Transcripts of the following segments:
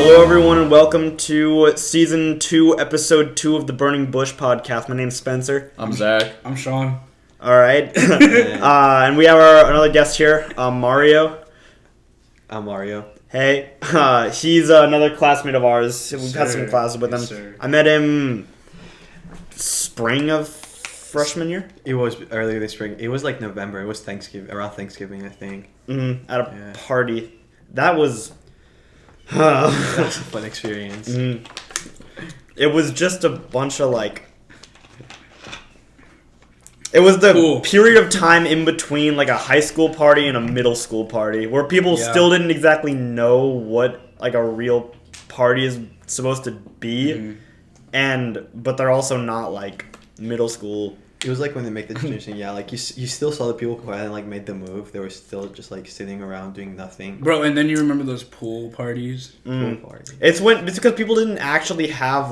Hello, everyone, and welcome to Season 2, Episode 2 of the Burning Bush podcast. My name's Spencer. I'm Zach. I'm Sean. All right. And we have another guest here, Mario. I'm Mario. Hey. He's another classmate of ours. We've had some classes with him. Sir. I met him spring of freshman year. It was earlier this spring. It was like November. It was Thanksgiving, around Thanksgiving, I think. At a party. That was... That was a fun experience. It was just a bunch of it was the period of time in between like a high school party and a middle school party where people still didn't exactly know what like a real party is supposed to be, but they're also not like middle school. It was like when they make the transition, like you still saw the people who hadn't like made the move. They were still just like sitting around doing nothing. Bro, and then you remember those pool parties? Pool parties. It's because people didn't actually have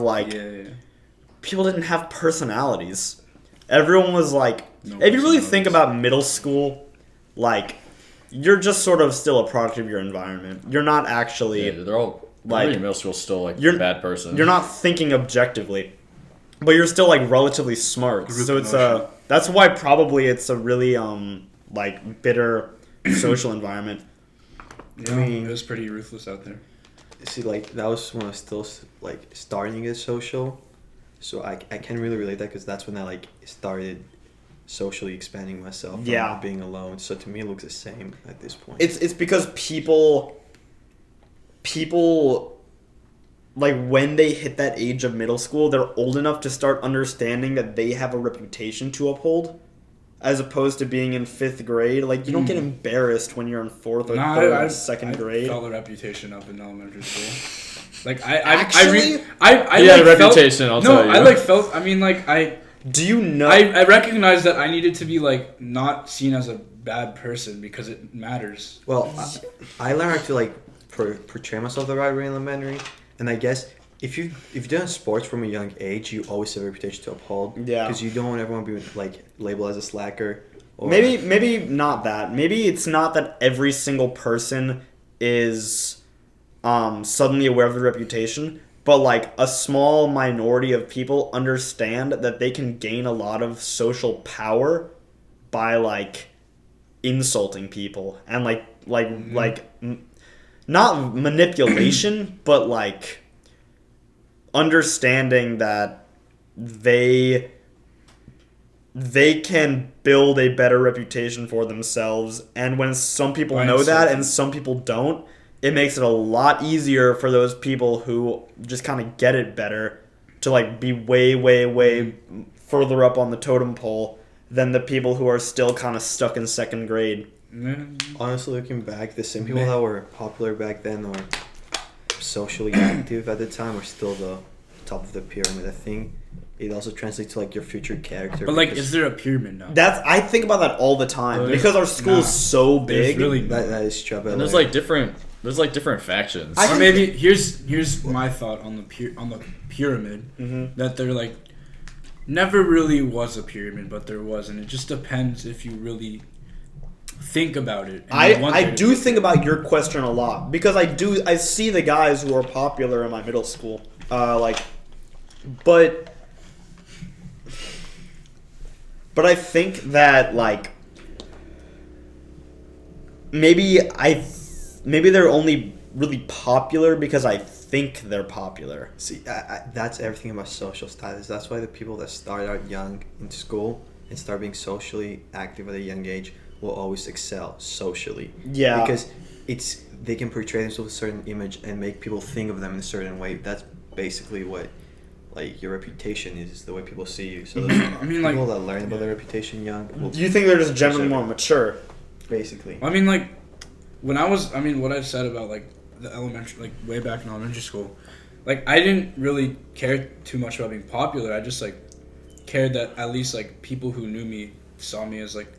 people didn't have personalities. Everyone was like, if you really think about middle school, like you're just sort of still a product of your environment. You're not actually they're all like in middle school still like you're a bad person. You're not thinking objectively. But you're still like relatively smart, so it's that's why probably it's a really like bitter social environment. Yeah, I mean, it was pretty ruthless out there. See, like that was when I was still like starting as social, so I can't really relate that because that's when I like started socially expanding myself. From not being alone. So to me, it looks the same at this point. It's because people. Like, when they hit that age of middle school, they're old enough to start understanding that they have a reputation to uphold, as opposed to being in 5th grade. Like, you don't get embarrassed when you're in 4th or 3rd, 2nd grade. I felt a reputation up in elementary school. Like, I had a reputation, I'll tell you. Do you know? I recognized that I needed to be, like, not seen as a bad person because it matters. Well, I learned how to, like, portray myself the right way in elementary. And I guess if you've done sports from a young age, you always have a reputation to uphold. Yeah. Because you don't want everyone to be like labeled as a slacker. Or maybe not that. Maybe it's not that every single person is suddenly aware of the reputation, but like a small minority of people understand that they can gain a lot of social power by like insulting people and not manipulation, but like understanding that they can build a better reputation for themselves. And when some people know that and some people don't, it makes it a lot easier for those people who just kind of get it better to like be way, way, way further up on the totem pole than the people who are still kind of stuck in 2nd grade. Honestly, looking back, the same people that were popular back then or socially active at the time are still the top of the pyramid. I think it also translates to like your future character. But like, is there a pyramid now? I think about that all the time because our school is so big. Really that is true. And there's like different factions. Or maybe here's my thought on the pyramid that there like never really was a pyramid, but there was, and it just depends if you really think about it. I do think about your question a lot because I see the guys who are popular in my middle school, but I think that like maybe they're only really popular because I think they're popular. See, that's everything about social status. That's why the people that start out young in school and start being socially active at a young age will always excel socially. Yeah. Because they can portray themselves a certain image and make people think of them in a certain way. That's basically what like your reputation is the way people see you. So people that learn about their reputation young. Do you think they're just generally more mature? Basically. I mean, like what I said about like the elementary, like way back in elementary school, like I didn't really care too much about being popular. I just like cared that at least like people who knew me saw me as like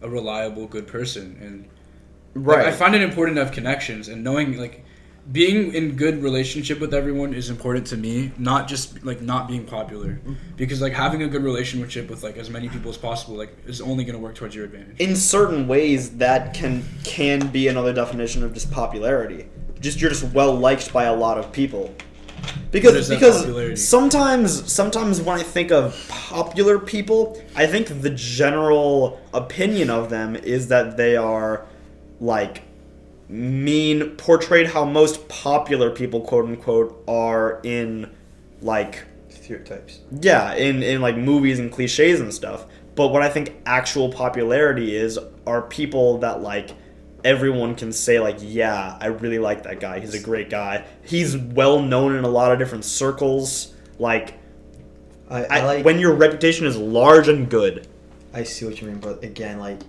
a reliable, good person, and like, I find it important to have connections and knowing like being in good relationship with everyone is important to me, not just like not being popular, because like having a good relationship with like as many people as possible like is only going to work towards your advantage. In certain ways, that can be another definition of just popularity. you're just well liked by a lot of people. Because sometimes when I think of popular people, I think the general opinion of them is that they are like portrayed how most popular people, quote unquote, are in like stereotypes. Yeah, in like movies and cliches and stuff. But what I think actual popularity are people that like everyone can say like, yeah, I really like that guy. He's a great guy. He's well known in a lot of different circles. Like, I like when your reputation is large and good. I see what you mean, but again, like,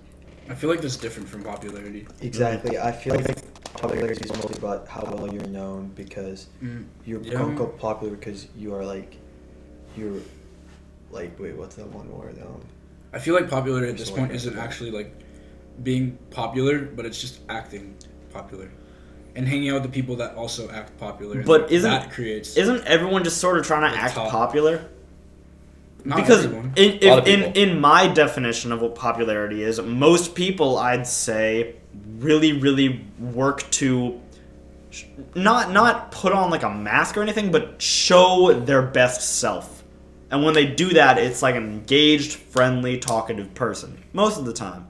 I feel like that's different from popularity. Exactly. I feel like popularity is mostly about how well you're known because you're quote unquote popular because you're like wait, what's that one word? I feel like popularity at this point isn't actually like being popular, but it's just acting popular and hanging out with the people that also act popular. But isn't everyone just sort of trying to act popular? Not because everyone. in my definition of what popularity is, most people I'd say really, really work to not put on like a mask or anything, but show their best self. And when they do that, it's like an engaged, friendly, talkative person most of the time.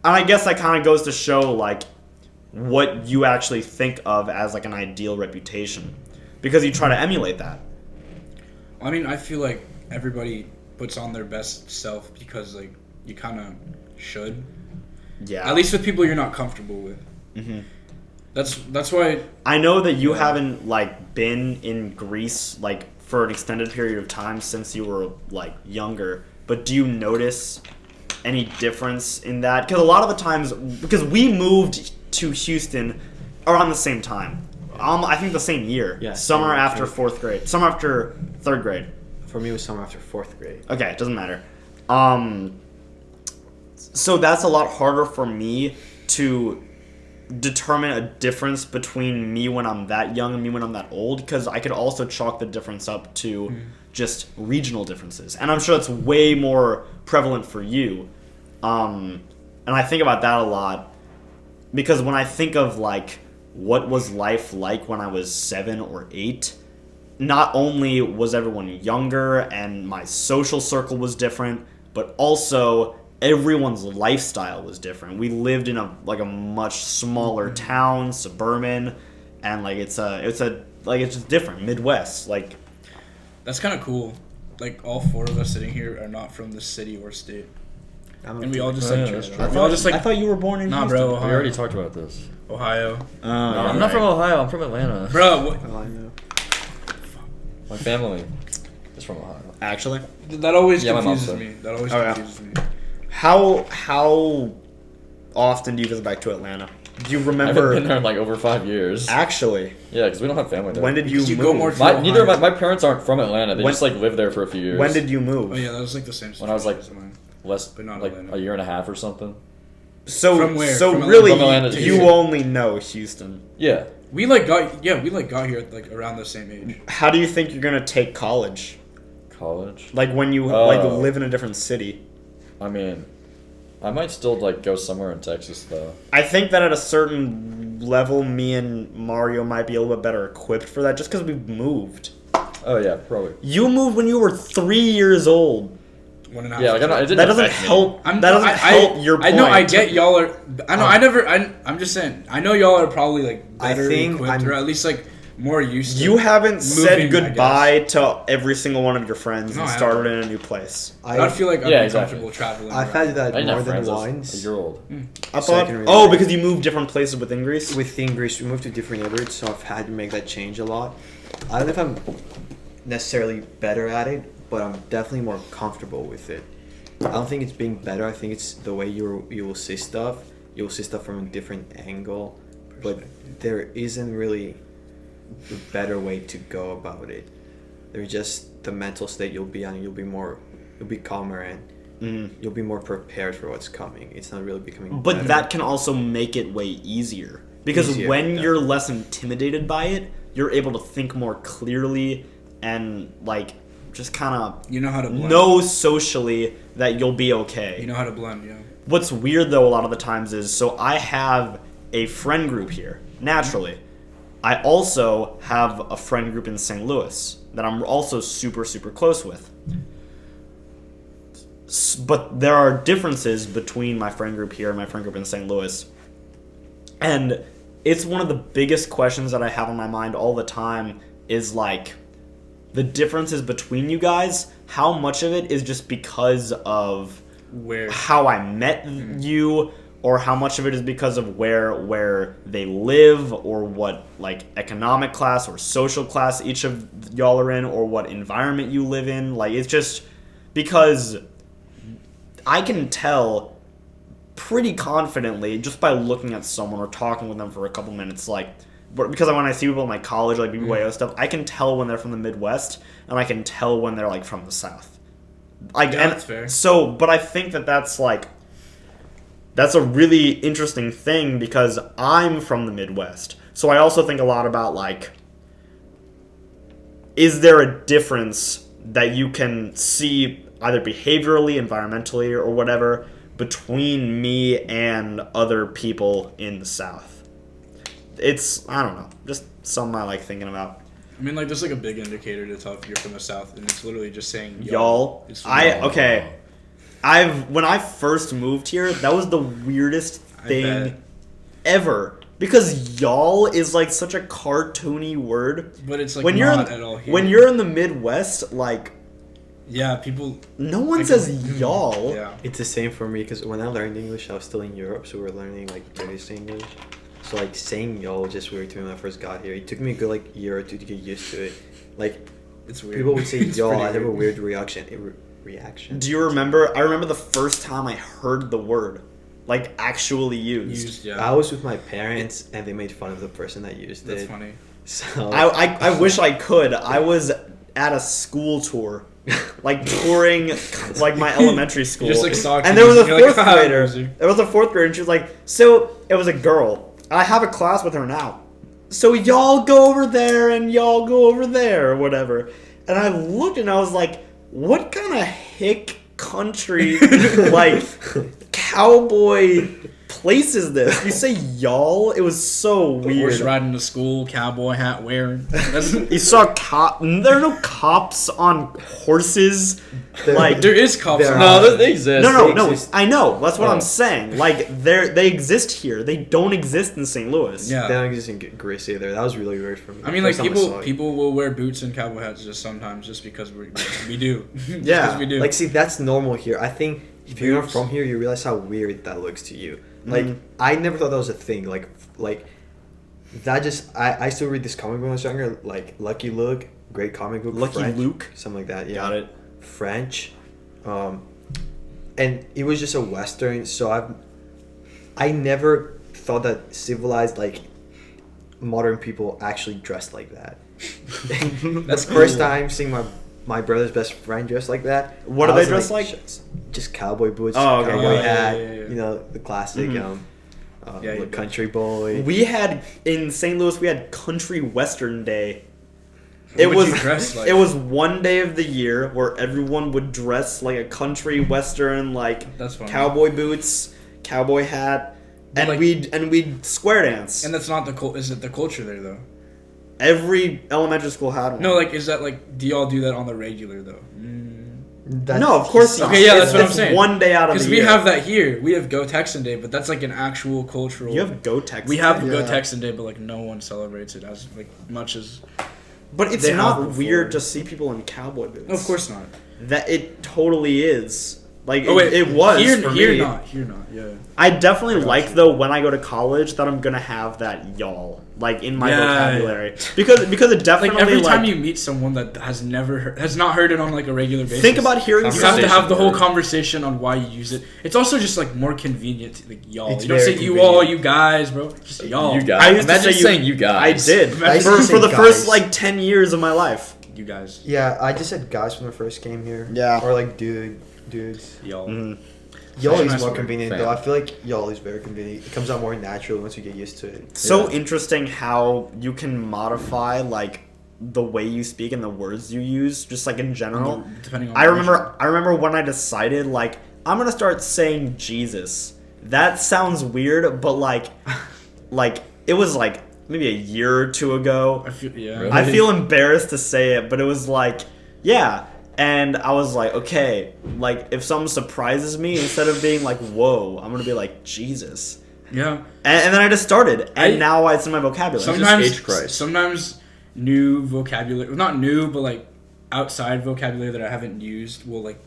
And I guess that kind of goes to show like what you actually think of as like an ideal reputation, because you try to emulate that. I mean, I feel like everybody puts on their best self because like you kind of should. Yeah. At least with people you're not comfortable with. Mm-hmm. That's why I know that you haven't like been in Greece like for an extended period of time since you were like younger, but do you notice any difference in that? Because a lot of the times, because we moved to Houston around the same time, I think the same year. Yeah, summer after fourth grade, summer after third grade. For me, it was summer after fourth grade. Okay, it doesn't matter. So that's a lot harder for me to determine a difference between me when I'm that young and me when I'm that old, because I could also chalk the difference up to just regional differences, and I'm sure that's way more prevalent for you. And I think about that a lot, because when I think of like what was life like when I was 7 or 8, not only was everyone younger and my social circle was different, but also everyone's lifestyle was different. We lived in a much smaller town, suburban, and like it's just different, Midwest. Like, that's kind of cool. Like all 4 of us sitting here are not from the city or state, and we all just I thought you were born in Nah, Houston. bro. Ohio. We already talked about this. Ohio. No, I'm not from Ohio. I'm from Atlanta. Bro, what? Oh, I know. My family is from Ohio. Actually, that always my confuses mom's me. That always confuses me. How often do you go back to Atlanta? Do you remember? I've been there in like over 5 years. Actually, yeah, because we don't have family there. When did you move? Go more neither of my parents aren't from Atlanta. They just like lived there for a few years. When did you move? Oh yeah, that was like the same. When I was like less, but not like Atlanta. a year and a half or something. So from where? So from really, you only know Houston. Yeah. We got here like around the same age. How do you think you're gonna take college? College? Like when you like live in a different city. I mean, I might still like go somewhere in Texas though. I think that at a certain level, me and Mario might be a little bit better equipped for that, just because we've moved. Oh yeah, probably. You moved when you were 3 years old. 1.5. Yeah, like that doesn't help. That doesn't help your point. I know. I get y'all are. I know. I'm just saying. I know y'all are probably like better equipped, or at least like more used to. You haven't said goodbye to every single one of your friends and started in a new place. I feel like I'm comfortable traveling. I've had that more than once. A year old. I thought. Because you moved different places within Greece. Within Greece, we moved to different neighborhoods, so I've had to make that change a lot. I don't know if I'm necessarily better at it, but I'm definitely more comfortable with it. I don't think it's being better. I think it's the way you will see stuff. You will see stuff from a different angle, but there isn't really a better way to go about it. There's just the mental state you'll be on. You'll be calmer and you'll be more prepared for what's coming. It's not really becoming. But better. that can also make it way easier, because when you're less intimidated by it, you're able to think more clearly and like just kind of how to blend. Know socially that you'll be okay. You know how to blend, yeah. What's weird though a lot of the times is, so I have a friend group here, naturally. I also have a friend group in St. Louis that I'm also super, super close with. But there are differences between my friend group here and my friend group in St. Louis. And it's one of the biggest questions that I have on my mind all the time is like the differences between you guys. How much of it is just because of how I met you, or how much of it is because of where they live, or what like economic class or social class each of y'all are in, or what environment you live in. Like, it's just because I can tell pretty confidently just by looking at someone or talking with them for a couple minutes, like, because when I see people in my college, like BYO stuff, I can tell when they're from the Midwest, and I can tell when they're like from the South. Like, yeah, that's fair. So, but I think that's a really interesting thing because I'm from the Midwest. So I also think a lot about like, is there a difference that you can see either behaviorally, environmentally, or whatever between me and other people in the South? It's, I don't know, just something I like thinking about. I mean, like, there's like a big indicator to tell if you're from the South, and it's literally just saying y'all. When I first moved here, that was the weirdest thing ever. Because y'all is like such a cartoony word. But it's like when not at all here. When you're in the Midwest, like, yeah, people. No one says y'all. Yeah. It's the same for me because when I learned English, I was still in Europe, so we were learning like British English. So like saying y'all was just weird to me when I first got here. It took me a good like year or two to get used to it. Like, it's weird. People would say y'all. I have a weird reaction. Do you remember? I remember the first time I heard the word, like, actually used. Yeah. I was with my parents, and they made fun of the person that used it. That's funny. So I wish I could. I was at a school tour, like touring like my elementary school. You just like saw and there was a fourth like, grader. There was a fourth grader, and she was like, so it was a girl. I have a class with her now. So y'all go over there and y'all go over there or whatever. And I looked and I was like, what kind of hick country like cowboy place is this? You say y'all? It was so weird. Horse riding to school, cowboy hat wearing. You saw there are no cops on horses. Like, there is cops. No, they exist. No. I know. That's what I'm saying. Like, they exist here. They don't exist in St. Louis. Yeah. They don't exist in Grace either. That was really weird for me. I mean, like, people will wear boots and cowboy hats just sometimes just because we do. Yeah. We do. Like, see, that's normal here. I think if you're not from here, you realize how weird that looks to you. Like, I never thought that was a thing. Like that just... I still read this comic book when I was younger. Like, Lucky Luke, great comic book. Lucky French, Luke? something like that, yeah. Got it. French. And it was just a Western, so I never thought that civilized, like, modern people actually dressed like that. That's the first time seeing my brother's best friend dressed like that. What do they dress like? Just cowboy boots, cowboy hat, yeah. you know, the classic country boy. We had, in St. Louis, we had Country Western Day. What would you dress like? It was one day of the year where everyone would dress like a country western, like cowboy boots, cowboy hat, and like, we'd square dance. And that's not is it the culture there though? Every elementary school had one. No, like, is that like, do y'all do that on the regular though? No, of course not. Okay, yeah, that's what I'm saying. One day out of the year. Because we have that here. We have Go Texan Day, but that's like an actual cultural... You have Go Texan Day? We have Day? Go Texan Day, but like no one celebrates it as like much as... But it's not weird to see people in cowboy boots. No, of course not. That it totally is. Like, it was here, for here me. Not, yeah. I definitely like, though, when I go to college, that I'm going to have that y'all, like, in my vocabulary. Because it definitely, like, every time you meet someone that has not heard it on, like, a regular basis. Think about hearing you have to have the whole conversation on why you use it. It's also just, like, more convenient, like, y'all. You don't say you all, you guys, bro. Just y'all. You guys. I used to say saying you guys. I did. For the first, like, 10 years of my life. You guys. Yeah, I just said guys when I first came here. Yeah. Or, like, dudes. Y'all. Mm-hmm. Y'all is more convenient, though. I feel like y'all is very convenient. It comes out more natural once you get used to it. So interesting how you can modify, like, the way you speak and the words you use, just, like, in general. Depending on I remember when I decided, like, I'm gonna start saying Jesus. That sounds weird, but, like, like it was like maybe a year or two ago. Really? I feel embarrassed to say it, but it was like, yeah. And I was like, okay, like if something surprises me, instead of being like, whoa, I'm gonna be like, Jesus. Yeah. And then I just started, and now it's in my vocabulary. Sometimes new vocabulary, not new, but like outside vocabulary that I haven't used will like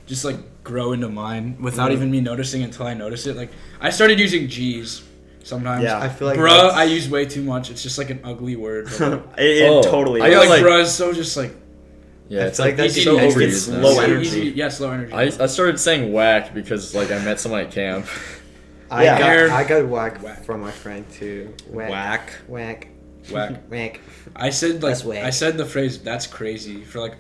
just like grow into mine without even me noticing until I notice it. Like I started using G's sometimes. Yeah, I feel like bruh, I use way too much. It's just like an ugly word. But, like, it totally. I I got like like bruh is so just like. Yeah, it's like like that's so easy. overused now. Low energy. Yeah, slow energy. I started saying whack because like I met someone at camp. I got Whack. from my friend too. Whack. Whack. Whack. I said like That's whack. I said the phrase "that's crazy" for like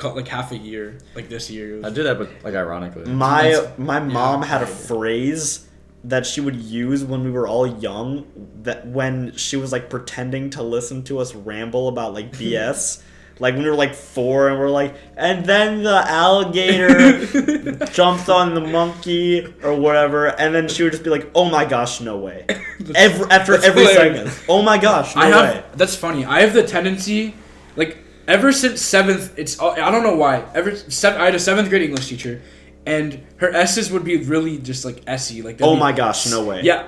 like half a year, like this year. I do that, but like ironically. My mom had a phrase that she would use when we were all young, that when she was like pretending to listen to us ramble about like BS. Like when we were like 4 and we're like, and then the alligator jumped on the monkey or whatever, and then she would just be like, oh my gosh, no way. After every hilarious. segment. Oh my gosh, no way. That's funny. I have the tendency, like ever since 7th, I don't know why. I had a 7th grade English teacher, and her S's would be really just like S-y. Like Oh my gosh, no way. Yeah,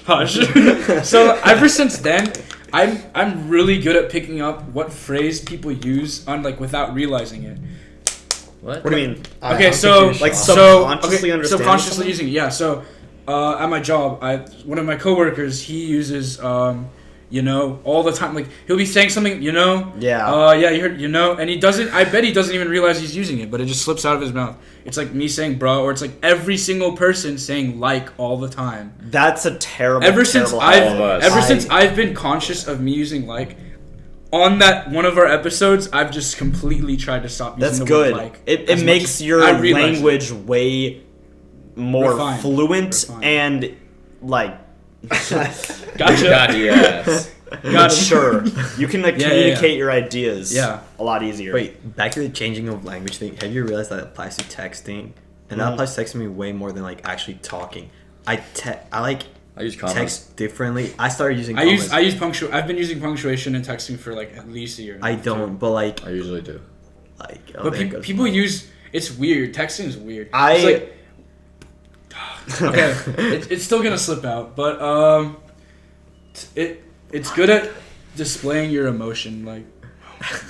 hush. So ever since then, I'm really good at picking up what phrase people use on like without realizing it. What? What do you mean? Okay, so Like subconsciously understand subconsciously something? using it. Yeah. So at my job, one of my coworkers, he uses all the time. Like he'll be saying something, Yeah. yeah, you heard, and he doesn't. I bet he doesn't even realize he's using it, but it just slips out of his mouth. It's like me saying "bro," or it's like every single person saying "like" all the time. That's a terrible. Ever since habit. I've been conscious of me using "like," on that one of our episodes, I've just completely tried to stop using That's the good. word "like." It makes your language way more Refined. fluent and like. Gotcha. Yes. Got it. Sure, you can like Yeah, communicate your ideas. Yeah. a lot easier. Wait, back to the changing of language thing. Have you realized that applies to texting? And that applies to texting me way more than like actually talking. I use commas. text differently. I started using. I use punctuation. I've been using punctuation in texting for like at least a year. I don't, but like I usually do. But people use. It's weird. Texting is weird. I- It's like, okay, it's still gonna slip out, but it's good at displaying your emotion. Like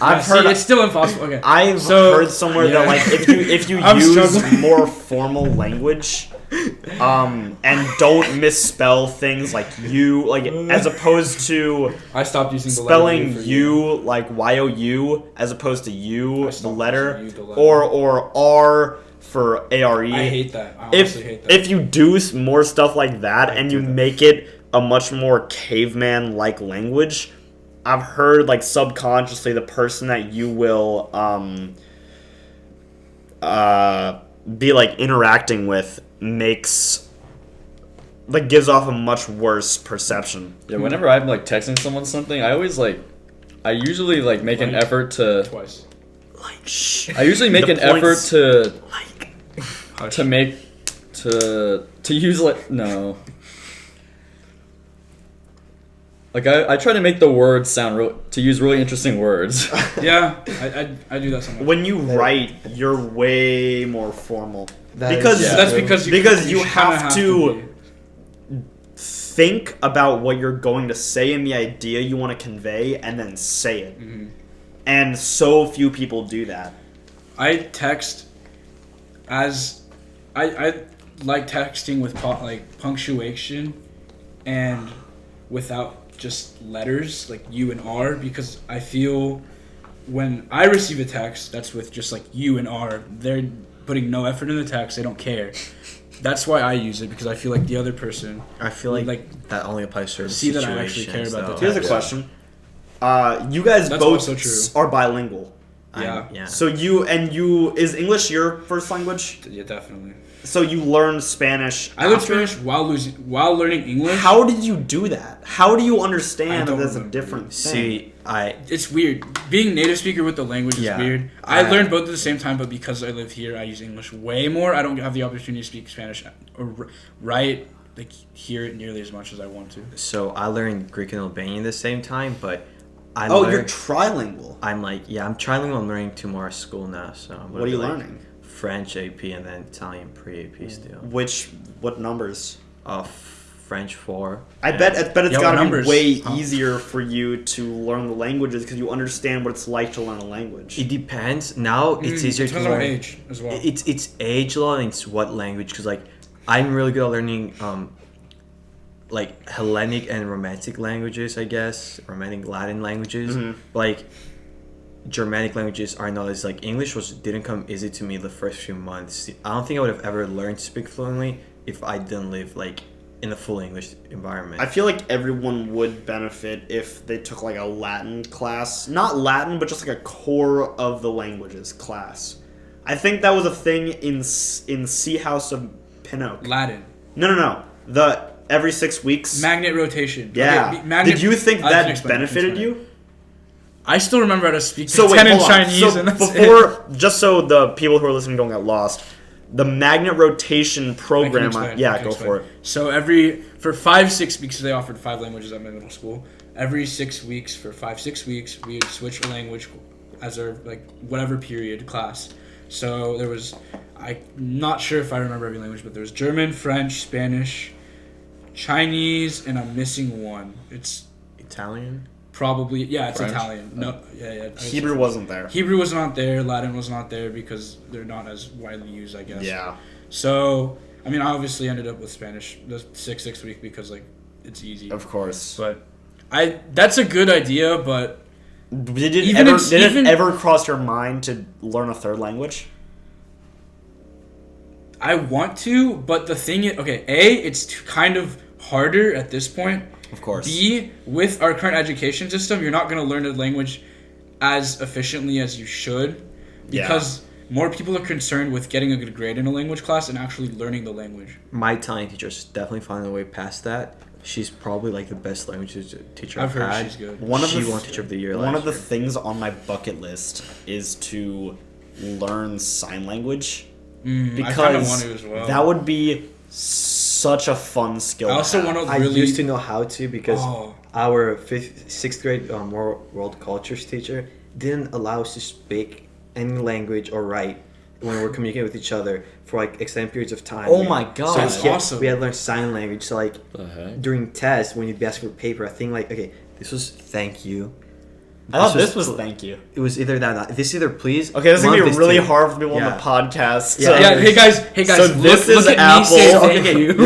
I've heard it's still impossible. Okay, I've So- heard somewhere yeah. that like if you I'm use struggling. more formal language, and don't misspell things like you, like as opposed to I stopped using the spelling letter U for you like YOU as opposed to you I the stopped letter, using you, the letter. or R for ARE. I hate that. I honestly hate that. If you do more stuff like that and you make it a much more caveman like language, I've heard like subconsciously the person that you will be like interacting with gives off a much worse perception. Yeah, whenever I'm like texting someone something, I usually like make an effort to. Twice. Like shh. I usually make The an effort points- to like use like no. Like I try to make the words sound to use really interesting words. Yeah, I do that sometimes. when you write, you're way more formal That because is- That's because you kinda have to be. think about what you're going to say and the idea you want to convey, and then say it. Mhm. And so few people do that. I text as I like texting with like punctuation and without just letters like U and R, because I feel when I receive a text that's with just like U and R, they're putting no effort in the text. They don't care. That's why I use it, because I feel like the other person. I feel like that only applies to certain see that I situations. actually care about the though. Here's a Yeah. question. You guys That's both also true. are bilingual. Yeah. So is English your first language? Yeah, definitely. So you learned Spanish. I learned after? Spanish while learning English. How did you do that? How do you understand I that don't there's a remember. different thing? See, It's weird. Being native speaker with the language Yeah. is weird. I learned both at the same time, but because I live here, I use English way more. I don't have the opportunity to speak Spanish or write like hear it nearly as much as I want to. So I learned Greek and Albanian at the same time, but you're trilingual. I'm trilingual. I'm learning 2 more at school now. So what are you learning? French AP and then Italian pre-AP still. What numbers? French 4. I bet it's gotta be way easier for you to learn the languages because you understand what it's like to learn a language. It depends. Now it's easier to learn. Age as well. It's age law and it's what language, because like I'm really good at learning like Hellenic and Romantic languages, I guess, Romantic Latin languages. Like Germanic languages are not as like English didn't come easy to me the first few months. I don't think I would have ever learned to speak fluently if I didn't live like in a full English environment. I feel like everyone would benefit if they took like a Latin class. Not Latin, but just like a core of the languages class. I think that was a thing in Sea House of Pinocchio. Latin. No. The every 6 weeks. Magnet rotation. Yeah. Okay, did you think that benefited you? I still remember how to speak in Chinese. So before, just so the people who are listening don't get lost, the magnet rotation program. Go for it. So for 5-6 weeks, they offered 5 languages at my middle school. Every 6 weeks, for 5-6 weeks, we would switch a language as our like whatever period class. So there was, I'm not sure if I remember every language, but there was German, French, Spanish, Chinese, and I'm missing one. It's Italian. Probably, yeah, it's French? Italian. No, yeah. Hebrew wasn't there. Hebrew was not there. Latin was not there because they're not as widely used, I guess. Yeah. So, I mean, I obviously ended up with Spanish the 6 week because like it's easy. Of course. But that's a good idea, but did it ever cross your mind to learn a third language? I want to, but the thing is, okay, A, it's kind of harder at this point. Of course. B, with our current education system, you're not going to learn a language as efficiently as you should because more people are concerned with getting a good grade in a language class and actually learning the language. My Italian teacher is definitely finding a way past that. She's probably like the best language teacher I've heard had. She's good. She won Teacher of the Year last year. One of the things on my bucket list is to learn sign language because I kind of want to as well. That would be such a fun skill. I also want to really... I used to know how to because our 6th grade world cultures teacher didn't allow us to speak any language or write when we're communicating with each other for like extended periods of time. Oh my god, so that's awesome. We had to learn sign language. So like during tests when you'd be asking for paper, I think like this was thank you. I thought this was thank you. It was either that. This either please. Okay, this is gonna be really hard for people on the podcast. Yeah. Hey guys. So this is Apple.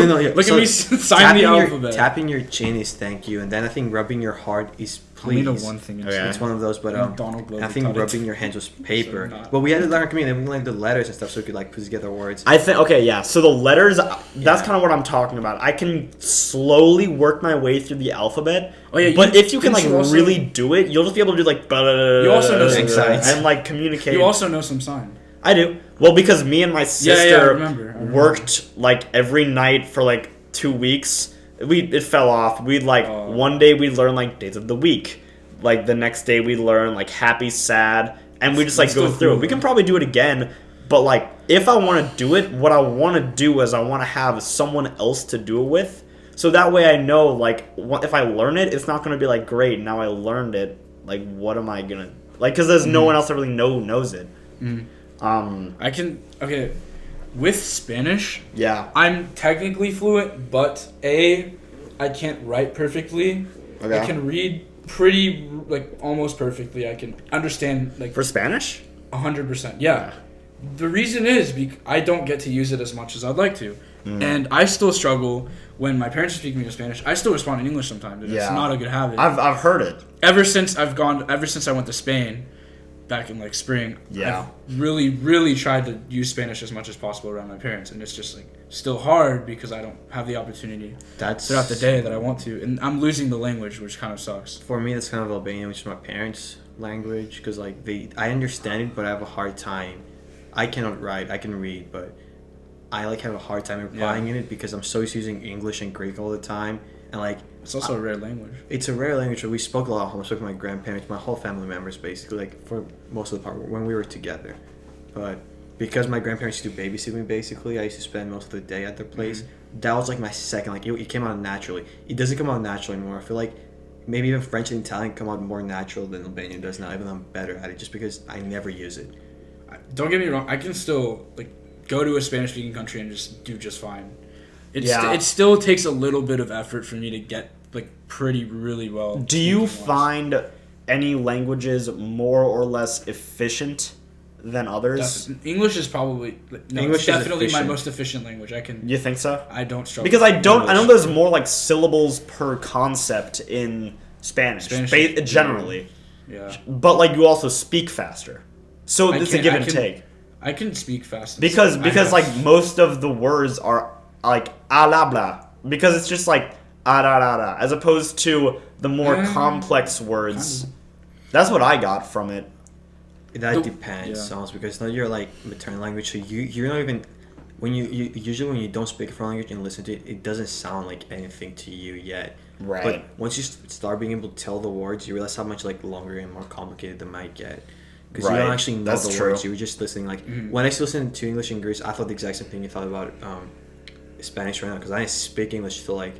No. Look at me sign the alphabet. Tapping your chin is thank you, and then I think rubbing your heart is please. I need one thing. It's one of those, but I think rubbing your hands was paper. But we had to learn communication. We learned the letters and stuff, so we could like put together words. I think so the letters. That's kind of what I'm talking about. I can slowly work my way through the alphabet. Oh yeah, but if you can like really do it, you'll just be able to do like. You also know some signs and like communicate. You also know some sign. I do. Well, because me and my sister I remember. Worked like every night for like 2 weeks. It fell off. We'd like one day we'd learn like days of the week. Like the next day we'd learn like happy, sad, and we just like go through it. We can probably do it again, but like if I want to do it, what I want to do is I want to have someone else to do it with. So that way I know like if I learn it, it's not going to be like great. Now I learned it. Like what am I gonna like? Because there's no one else that really knows it. I can with Spanish. Yeah, I'm technically fluent, but I can't write perfectly. Okay. I can read pretty like almost perfectly. I can understand like for Spanish. 100%. Yeah. The reason is I don't get to use it as much as I'd like to. And I still struggle when my parents are speaking to me in Spanish. I still respond in English sometimes. It's not a good habit. I've heard it. Ever since I went to Spain back in like spring, I've really, really tried to use Spanish as much as possible around my parents. And it's just like still hard because I don't have the opportunity throughout the day that I want to. And I'm losing the language, which kind of sucks. For me, that's kind of Albanian, which is my parents' language. Because like I understand it, but I have a hard time. I cannot write. I can read, but I like have a hard time replying in it because I'm so used to using English and Greek all the time, and like it's also a rare language. It's a rare language. We spoke a lot of home. I spoke with my grandparents, my whole family members, basically, like for most of the part when we were together. But because my grandparents used to babysit me, basically, I used to spend most of the day at their place. That was like my second, like it came out naturally. It doesn't come out naturally anymore. I feel like maybe even French and Italian come out more natural than Albanian does now, even though I'm better at it, just because I never use it. Don't get me wrong, I can still go to a Spanish speaking country and just do just fine. It still takes a little bit of effort for me to get really well. Do you find any languages more or less efficient than others? English is probably English is definitely my most efficient language. You think so? I don't struggle because I know there's more like syllables per concept in Spanish generally. Yeah. But like you also speak faster, so it's a give and take. I can speak fast because like most of the words are like alabla, because it's just like da, as opposed to the more complex words. That's what I got from it. That depends, honestly, because it's not your like maternal language, so you're not even when you usually when you don't speak a foreign language and listen to it, it doesn't sound like anything to you yet. Right. But once you start being able to tell the words, you realize how much like longer and more complicated they might get. Because you don't actually know the words. You were just listening. Like when I used to listen to English in Greece, I thought the exact same thing you thought about Spanish right now. Because I didn't speak English till like.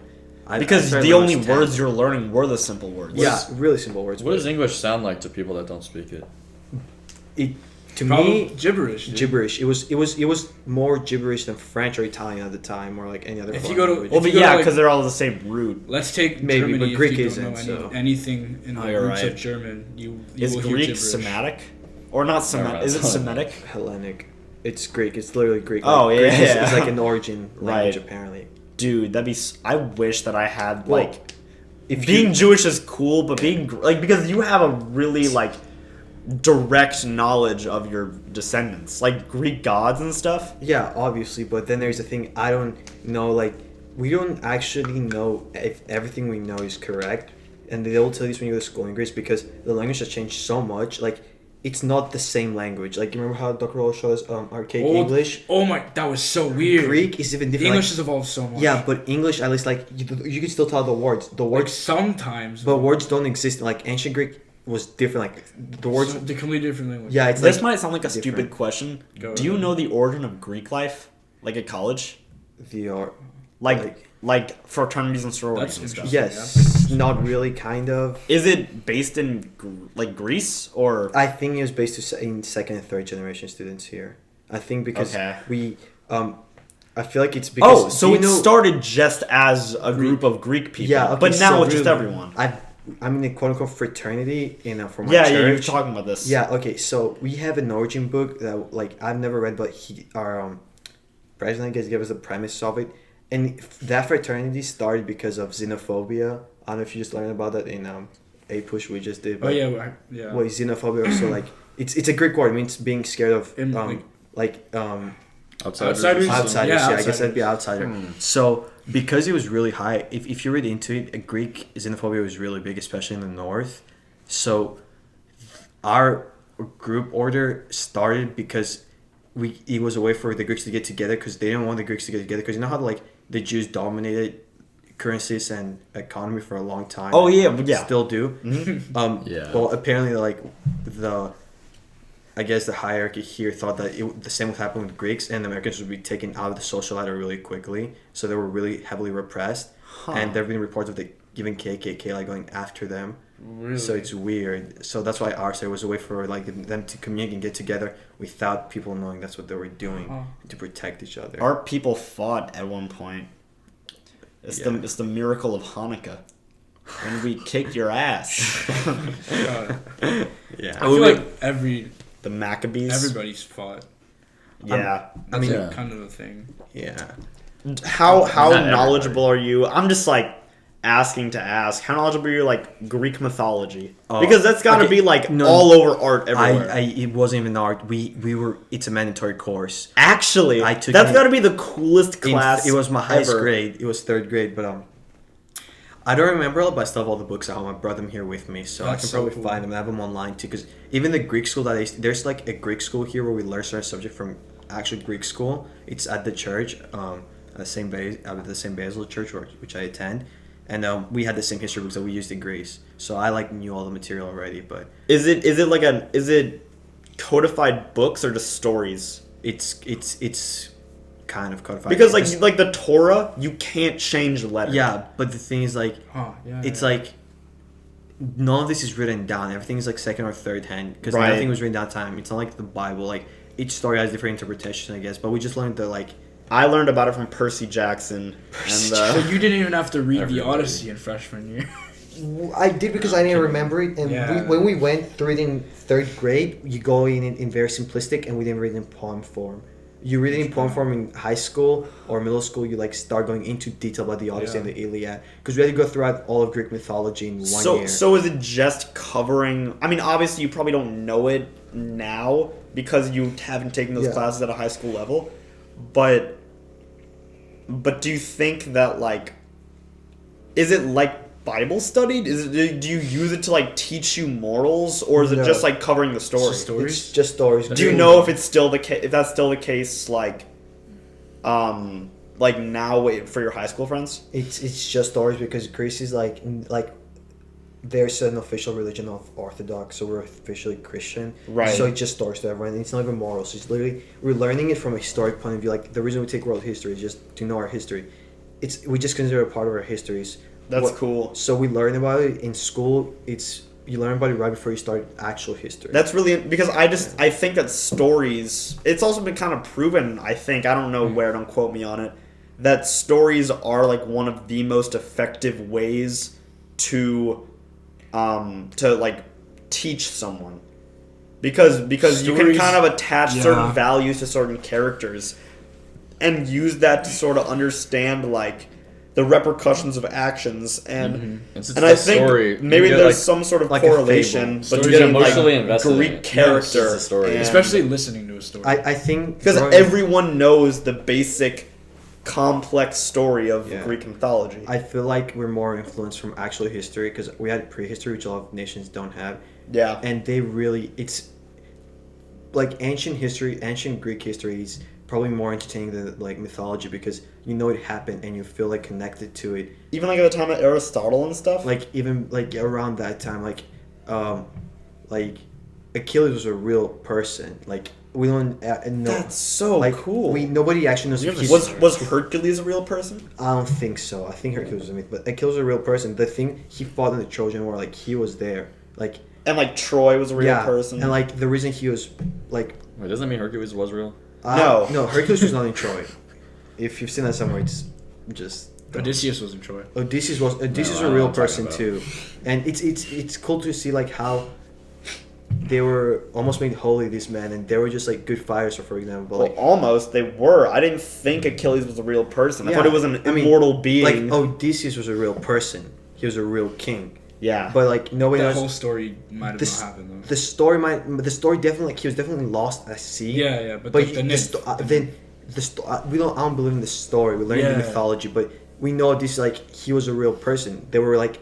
Because the only words you're learning were the simple words. Yeah, really simple words. What does English sound like to people that don't speak it? To me, gibberish. Dude. Gibberish. It was more gibberish than French or Italian at the time, or like any other. If you go to, because they're all the same root. Let's take maybe, Germany. but Greek if you don't know anything in the roots of German. You is will Greek hear Semitic, or not Semitic? Is it Semitic? Hellenic. It's Greek. It's literally Greek. Oh yeah, Greek yeah. It's like an origin language apparently. Dude, I wish that I had being Jewish is cool, but being because you have a really direct knowledge of your descendants, like Greek gods and stuff. Yeah, obviously, but then there's a thing I don't know. We don't actually know if everything we know is correct, and they will tell you this when you go to school in Greece because the language has changed so much. It's not the same language. You remember how Dr. Roll showed us archaic English? Oh my, that was so weird. Greek is even different. English has evolved so much. Yeah, but English, at least, you can still tell the words. The words sometimes. But words don't exist. Ancient Greek was different. The words. They're completely different language. Yeah, it's this might sound like a stupid question. Do you know the origin of Greek life, at college? Like fraternities and sororities and stuff. Yes, not really. Kind of. Is it based in Greece or? I think it was based in second and third generation students here. I think because we, I feel like it's because. Oh, so it started just as a group of Greek people. Yeah, but now it's just everyone. I'm in a quote unquote fraternity for my church. Yeah, you're talking about this. Yeah, okay. So we have an origin book that I've never read, but our president gave us the premise of it. And that fraternity started because of xenophobia. I don't know if you just learned about that in A Push we just did. But, yeah. Well, xenophobia also it's a Greek word. It means being scared of outsiders. Yeah, I guess that'd be outsider. So because it was really high, if you read into it, Greek xenophobia was really big, especially in the north. So our group order started because it was a way for the Greeks to get together because they didn't want the Greeks to get together because you know how the Jews dominated currencies and economy for a long time. Oh yeah. Still do. Yeah. Well, apparently I guess the hierarchy here thought that the same would happen with Greeks and the Americans would be taken out of the social ladder really quickly. So they were really heavily repressed. And there have been reports of even KKK going after them. Really? So it's weird. So that's why ours was a way for them to communicate and get together without people knowing that's what they were doing to protect each other. Our people fought at one point. It's the miracle of Hanukkah. When we kicked your ass. Yeah. I feel like the Maccabees. Everybody's fought. Yeah. Kind of a thing. Yeah. How knowledgeable are you? I'm just asking to ask. How knowledgeable are you Greek mythology? Because that's got to be all over art everywhere. It wasn't even art. We were. It's a mandatory course. Actually, that's got to be the coolest class. It was my highest grade. It was third grade, but I don't remember all, but I still have all the books at home. I brought them here with me, so I can probably find them. I have them online too. Because even the Greek school there's a Greek school here where we learn certain subject from actual Greek school. It's at the church, at the same Basil church which I attend. And we had the same history books that we used in Greece, so I knew all the material already. But is it codified books or just stories? it's kind of codified. Because like the Torah, you can't change the letter. Yeah, but the thing is like, it's like none of this is written down. Everything is like second or third hand because nothing was written down time. It's not like the Bible. Like each story has different interpretations, I guess. But we just learned that like. I learned about it from Percy Jackson. So you didn't even have to read the Odyssey in freshman year. I did because I didn't remember it, and when we went through it in third grade, you go in very simplistic, and we didn't read it in poem form. You read it in poem form in high school or middle school. You like start going into detail about the Odyssey and the Iliad because we had to go throughout all of Greek mythology in 1 year. So is it just covering? I mean, obviously you probably don't know it now because you haven't taken those classes at a high school level, but do you think that like, is it like Bible studied? Do you use it to like teach you morals, or is it just like covering the story? It's just stories. Do you know if it's still the case? If that's still the case, like now for your high school friends? It's just stories because Greece is like there's an official religion of Orthodox, so we're officially Christian. Right. So it's just stories to everyone. It's not even morals. It's literally we're learning it from a historic point of view. Like the reason we take world history is just to know our history. We just consider it a part of our histories. That's cool. So we learn about it in school. You learn about it right before you start actual history. That's really because I think that stories. It's also been kind of proven. I think I don't know where. Don't quote me on it. That stories are like one of the most effective ways to like teach someone because stories, you can kind of attach certain values to certain characters and use that to sort of understand like the repercussions of actions and I think maybe there's like, some sort of correlation between emotionally like Greek character especially listening to a story. I think because everyone knows the basic complex story of Greek mythology. I feel like we're more influenced from actual history because we had prehistory, which a lot of nations don't have. Yeah. And it's like ancient Greek history is probably more entertaining than like mythology because you know it happened and you feel like connected to it. Even like at the time of Aristotle and stuff? Like even like around that time, like Achilles was a real person. Like we don't know. That's so like, cool. Nobody actually knows. Was Hercules a real person? I don't think so. I think Hercules was a myth, but Achilles was a real person. The thing he fought in the Trojan War, like he was there, like and like Troy was a real person, and like the reason he was like. Wait, doesn't that mean Hercules was real? No, Hercules was not in Troy. If you've seen that somewhere, it's just. Odysseus was in Troy. Odysseus was a real person too, and it's cool to see like how. They were almost made holy, these men, and they were just like good fighters. So, for example, like almost they were. I didn't think Achilles was a real person. I thought it was an immortal being. Like Odysseus was a real person. He was a real king. Yeah, but like nobody knows. The whole story might have not happened though. The story definitely like he was definitely lost at sea. Yeah, but we don't. I don't believe in the story. We learn the mythology, but we know this like he was a real person. They were like.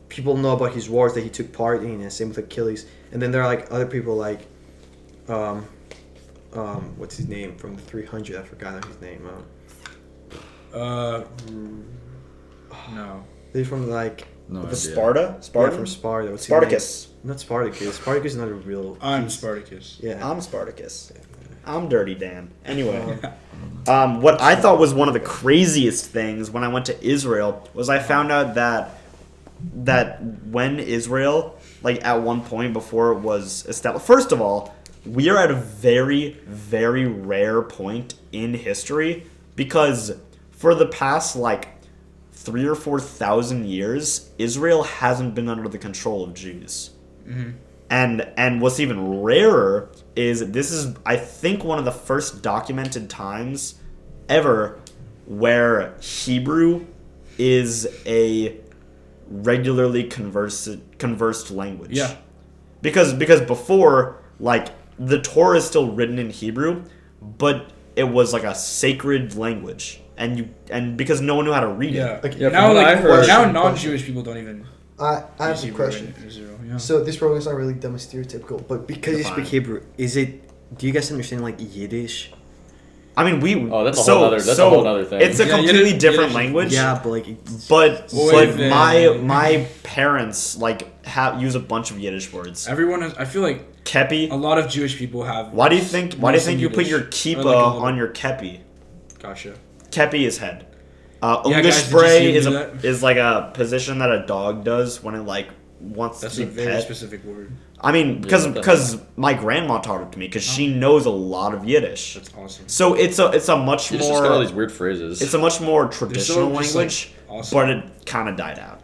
People know about his wars that he took part in, and same with Achilles. And then there are like other people like, what's his name from the 300? I forgot his name. No. They're from like Sparta. Yeah, from Sparta. What's Spartacus. Not Spartacus. Spartacus is not a real. I'm Spartacus. Yeah, I'm Spartacus. I'm Dirty Dan. Anyway, what I thought was one of the craziest things when I went to Israel was I found out that when Israel, like at one point before it was established, first of all, we are at a very, very rare point in history because for the past like 3,000 or 4,000 years, Israel hasn't been under the control of Jews. Mm-hmm. And what's even rarer is this is, I think, one of the first documented times ever where Hebrew is a regularly conversed language. Yeah. Because before, like, the Torah is still written in Hebrew, but it was like a sacred language. And because no one knew how to read it. Like, now non-Jewish people don't even I have a question. Israel, yeah. So this probably is not really dumb and stereotypical, but because you speak Hebrew, do you guys understand like Yiddish? I mean, we. Oh, that's a whole other. That's a whole other thing. It's a completely different language. Yeah, but like. But my parents like use a bunch of Yiddish words. Everyone has. I feel like kepi. A lot of Jewish people have. Why do you think you put your kippah on your kepi? Gotcha. Kepi is head. Yeah, guys, spray is like a position that a dog does when it like wants That's to be a very pet. specific word. I mean, because my grandma taught it to me because she knows a lot of Yiddish. That's awesome. So it's a much you more. Just got all these weird phrases. It's a much more traditional language, awesome. but it kind of died out.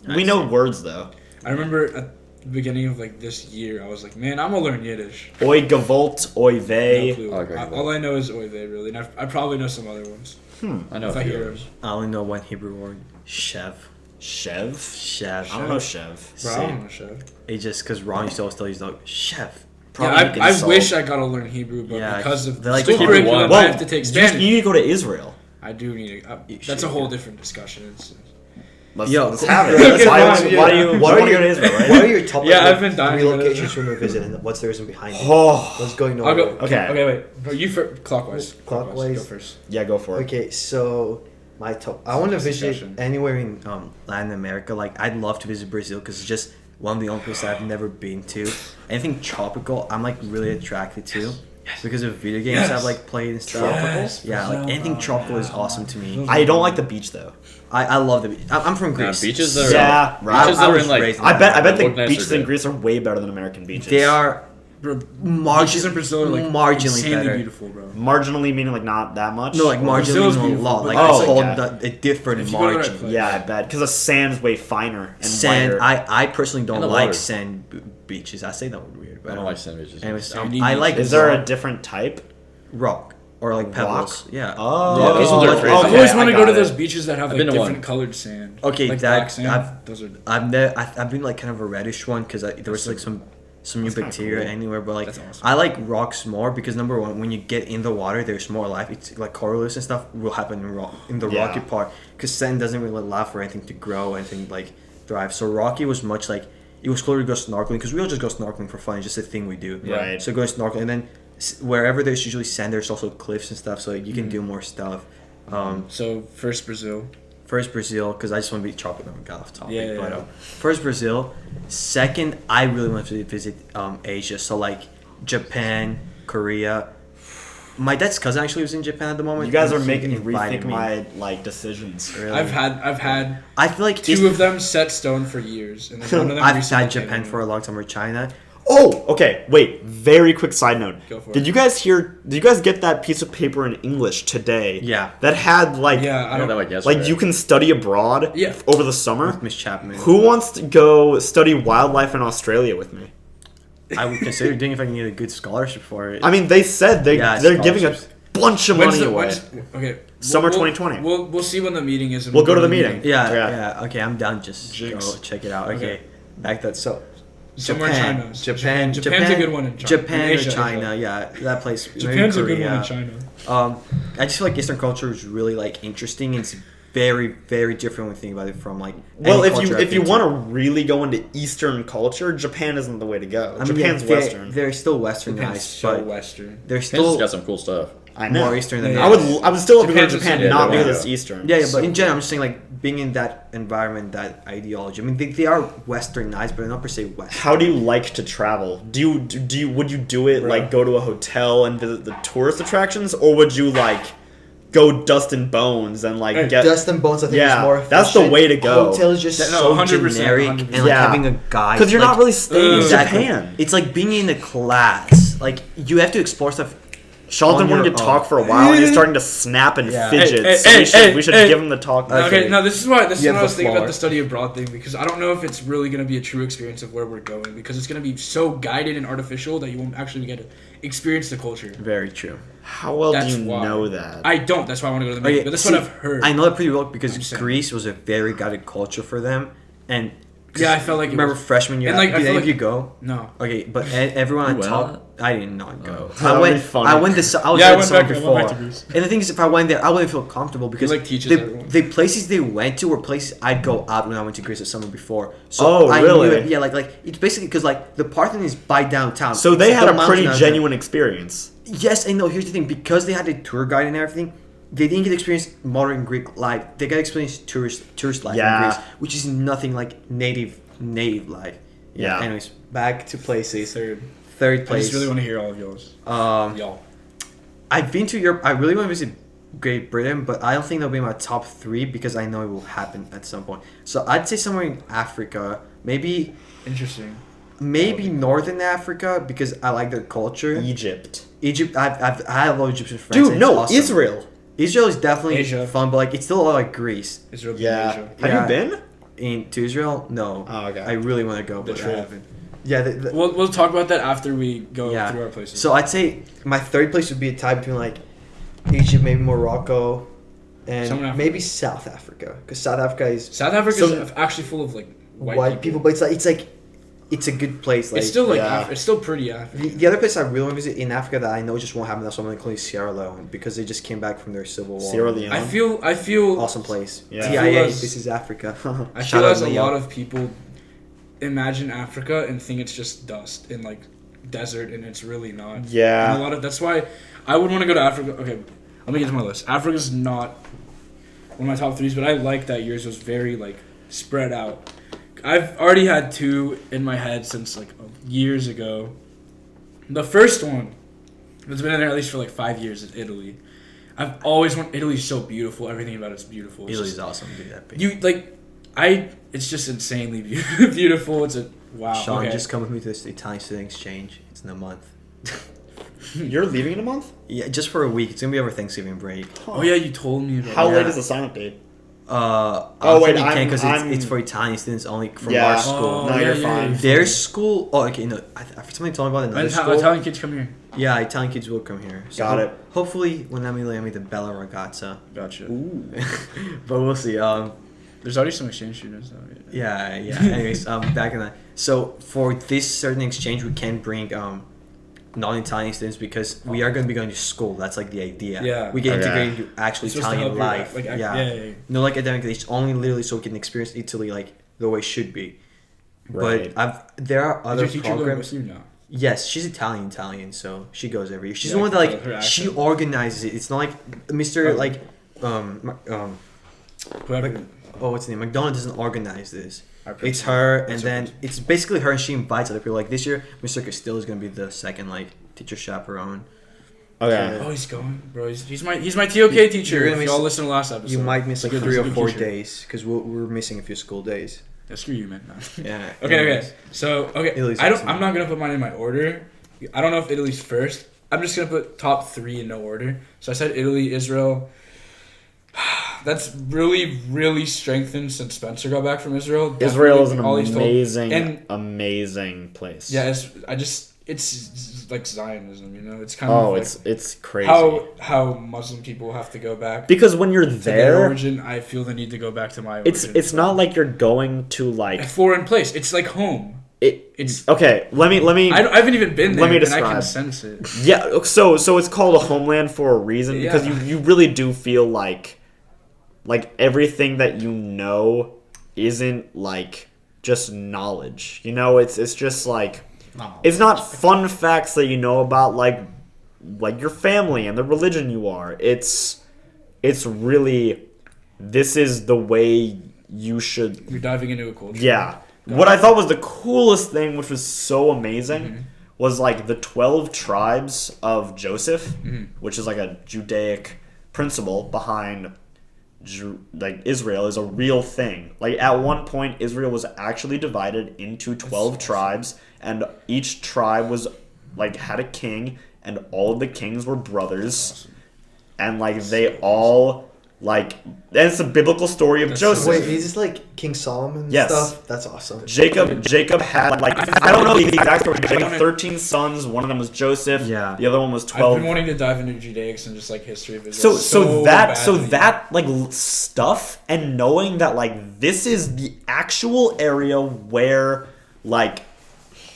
I We know words though. I remember at the beginning of like this year, I was like, man, I'm gonna learn Yiddish. Oi gavolt, oi vey. No clue. Okay, all I know is oy vey, really, and I probably know some other ones. I know If a I few hear others. I only know one Hebrew word. Shev. Chev? I don't know Chev. Bro, I don't know Chef. It's just because Ron used to always tell you, like, Chef. Yeah, I wish I got to learn Hebrew, but Yeah, because of they're the like school Hebrew curriculum, one. I have to take Spanish. You need to go to Israel. I do need to. You That's should a whole go. different discussion. Let's Cool. have it. Okay, Why fine, do you What want are to go to Israel, right? What are your top Yeah, like, I've been dying three to go to locations you want to visit and what's the reason behind it? Oh. What's going on? I'll go. Okay. Okay, wait. Bro, you clockwise. Clockwise. Go first. Yeah, go for it. Okay, so my top. I want to visit Discussion. anywhere in Latin America. Like, I'd love to visit Brazil because it's just one of the only places I've never been to. Anything tropical, I'm like really attracted to. Because of video games I've like played and stuff. Yes. Yeah, like anything tropical is awesome to me. I don't like the beach though. I love the beach. I'm from Greece. Beaches that are Yeah, right. beaches that I are was in like raised in I bet Look the nicer beaches in good. Greece are way better than American beaches. They are Bro, margin- beaches in Brazil are like marginally insanely better. beautiful, bro. marginally meaning like not that much. No, like Brazil's marginally a beautiful, lot. but Like Oh, it's called okay. a different If you go to the right margin. place. Yeah, I bet because the sand's way finer and Sand. whiter. I personally don't And the like water. sand beaches. I say that word weird. But I don't like sand beaches. Anyways, Sandy I like. Is there a rock, different type? rock or like pebbles? Rock? Yeah. Oh, Yeah, those ones are crazy. I've okay, always I wanted to go got to it. those beaches that have I've like been to different one. colored sand. Okay, like that- black sand. I've- Those are. I've been like kind of a reddish one because there was like some new That's kinda bacteria cool. anywhere, but like That's awesome. I like rocks more because number one, when you get in the water, there's more life. It's like corals and stuff will happen in the Yeah. rocky part because sand doesn't really allow for anything to grow, anything like thrive. So rocky was much like it was cooler to go snorkeling because we all just go snorkeling for fun. It's just a thing we do. Right. So going snorkeling and then wherever there's usually sand, there's also cliffs and stuff, so you can do more stuff. So first Brazil. First Brazil because I just want to be tropical. Got off topic, Yeah, but yeah. first Brazil. Second, I really want to visit Asia. So like Japan, Korea. My dad's cousin actually was in Japan at the moment. You guys are and he making me invited rethink me. my like decisions. Really. I've had I feel like two of them set stone for years, and then one of them I've recently had came Japan in. for a long time or China. Oh, okay. Wait. Very quick side note. Go for Did it. you guys hear? Did you guys get that piece of paper in English today? Yeah. That had like Yeah, I I got don't. that like yesterday. like you can study abroad. Yeah. Over the summer. With Miss Chapman. Who wants to go study wildlife in Australia with me? I would consider doing if I can get a good scholarship for it. I mean, they said Yeah, they're giving a scholarships. bunch of money away. Okay. Summer we'll- 2020. We'll see when the meeting is. And We'll go to the meeting. yeah. Okay, I'm down. Just Jinx. go check it out. Okay, Okay. back that. So Somewhere in China. Japan. Japan's a good one in China. Japan In or Asia, China. Asia. Yeah, that place. maybe Japan's a good Korea. one in China. I just feel like Eastern culture is really like interesting. It's very, very different when you think about it from like. Well, any if you culture I've if you been want to. to really go into Eastern culture, Japan isn't the way to go. I mean, Japan's yeah, Western. They're still Japan's westernized, so but Western. they're Japan's still got some cool stuff. I know. more Eastern than Yeah. that. I would still love to go to Japan's Japan, a- not yeah, because yeah. it's Eastern. Yeah, So but in general, I'm just saying like being in that environment, that ideology. I mean, they are westernized, but they're not per se Western. How do you like to travel? Would you do it Bro. like go to a hotel and visit the tourist attractions, or would you like go dust and bones and like get Dust and Bones, I think, Yeah, is more that's the efficient. way to go. Hotel is just No, so 100%, generic, 100%. and like Yeah. having a guide. because you're like, not really staying in exactly. Japan. It's like being in a class. Like you have to explore stuff. Charlton on wanted to your talk own. for a while, and he's starting to snap and Yeah. fidget. Hey, so hey, we should hey, give him the talk. Okay, no, this is what You I have was the thinking about floor. the study abroad thing, because I don't know if it's really going to be a true experience of where we're going, because it's going to be so guided and artificial that you won't actually get to experience the culture. Very true. How well That's do you why. know that? I don't. That's why I want to go to the meeting. But that's what I've heard. I know that pretty well because I'm saying. Greece was a very guided culture for them, and Yeah, I felt like it remember was- freshman year. and, like, I did feel any of like- you go? No. Okay, but everyone You I went talked, on I did not go. That I would went. be funny. I went this. I was Yeah, I there went the summer back- I before. went back to Greece. And the thing is, if I went there, I wouldn't feel comfortable because like, teaches the, everyone. the places they went to were places I'd go out when I went to Greece the summer before. So Oh, I really? Knew it, yeah, like it's basically because like the Parthenon is by downtown. So they It's had the a pretty mountain out genuine experience. there. Yes, I know. Here's the thing: because they had a tour guide and everything, they didn't get to experience modern Greek life. They got to experience tourist life in Greece, which is nothing like native life. Yeah. Anyways, back to places. Third place. I just really want to hear all of yours. Y'all. I've been to Europe. I really want to visit Great Britain, but I don't think that'll be my top 3 because I know it will happen at some point. So I'd say somewhere in Africa, maybe. Interesting. Maybe Northern Africa because I like their culture. Egypt. I love Egyptian friends. Dude, no, awesome. Israel. Israel is definitely Asia. fun, but like it's still all like Greece. Israel. Yeah. Asia. Have you been? To Israel? No. Oh, okay. I really want to go, but I trip. haven't. Yeah. We'll talk about that after we go through our places. So I'd say my third place would be a tie between like Egypt, maybe Morocco, and maybe South Africa, because South Africa is actually full of like white people, but it's a good place. Like, it's still it's still pretty African. The other place I really want to visit in Africa that I know just won't happen, that's why I'm including Sierra Leone, because they just came back from their civil war. Sierra Leone. I feel awesome place. Yeah. TIA, this is Africa. I feel as a lot of people imagine Africa and think it's just dust and like desert, and it's really not. Yeah. And that's why I would want to go to Africa. Okay, let me get to my list. Africa's not one of my top 3s, but I like that yours was very like spread out. I've already had 2 in my head since like years ago. The first one that's been in there at least for like 5 years is Italy. I've always wanted. Italy's so beautiful. Everything about it's beautiful. Italy's awesome. Dude, that big. It's just insanely beautiful. It's a wow. Sean, just come with me to this Italian student exchange. It's in a month. You're leaving in a month? Yeah, just for a week. It's gonna be over Thanksgiving break. Oh yeah, you told me about. How late is the sign-up date? Because it's for Italian students only from our school. No, you're fine. Their school. Oh, okay. No, somebody told me about another school. Italian kids come here. Yeah, Italian kids will come here. So Got it. Hopefully, when I'm the Bella Ragazza. Gotcha. Ooh. But we'll see. There's already some exchange students though. Yeah. Anyways, back in that. So for this certain exchange, we can bring non-Italian students because we are going to be going to school. That's like the idea. Yeah. We get integrated into actual Italian life. Yeah. No, like academic. It's only literally so we can experience Italy like the way it should be. Right. But there are other Is your teacher programs. going with you now? Yes, she's Italian, so she goes every year. She's Yeah, the one that like her she accent. organizes it. It's not like Mr. like Whoever. like, what's the name? McDonald doesn't organize this. It's appreciate her, it. and then it's basically her, and she invites other people. Like this year, Mr. Castillo is gonna be the second like teacher chaperone. Okay. Oh, he's going, bro. He's my TOK teacher. You're gonna If y'all listen to last episode, You might miss like He's a 3 or good 4 teacher. days because we're missing a few school days. Yeah, screw you, man. No. Yeah. Okay. So Italy's I'm awesome. not gonna put mine in my order. I don't know if Italy's first. I'm just gonna put top 3 in no order. So I said Italy, Israel. That's really, really strengthened since Spencer got back from Israel. Israel is an Definitely amazing place. Yeah, it's like Zionism, you know. It's kind of like it's crazy. How Muslim people have to go back. Because when you're To their there, origin, I feel the need to go back to my origin. it's not like you're going to a like foreign place. It's like home. It's okay. Let me. I haven't even been there, Let me and I can describe. sense it. Yeah. So it's called a homeland for a reason because Yeah. you really do feel like everything that you know isn't like just knowledge. You know, it's just like it's not fun facts that you know about like your family and the religion you are. It's really this is the way you should. You're diving into a culture. Yeah. What I thought was the coolest thing, which was so amazing, was like the 12 tribes of Joseph, which is like a Judaic principle behind like Israel is a real thing. Like at one point, Israel was actually divided into 12 tribes, and each tribe was like had a king, and all of the kings were brothers, and like they all like. And it's a biblical story of Joseph. Wait, is this like King Solomon Yes. stuff? That's awesome. Jacob had like I don't know the exact story. Jacob had 13 sons. One of them was Joseph. Yeah. The other one was I've 12. been wanting to dive into Judaics and just like history of Israel. So that like stuff and knowing that like this is the actual area where like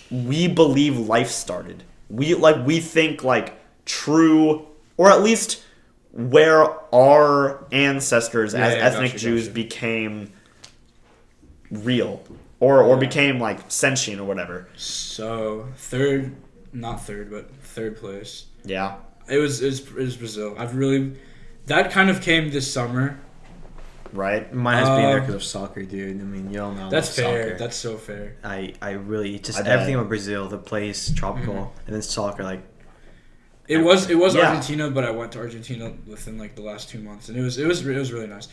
we believe life started. We think like true, or at least where our ancestors as ethnic Jews became real or became like sentient or whatever. So third place. Yeah. It was Brazil. That kind of came this summer. Right. Mine has been there because of soccer, dude. I mean, you all know. That's fair. Soccer. That's so fair. I really just everything about Brazil, the place, tropical, and then soccer. Like it was Argentina, but I went to Argentina within like the last 2 months, and it was really nice.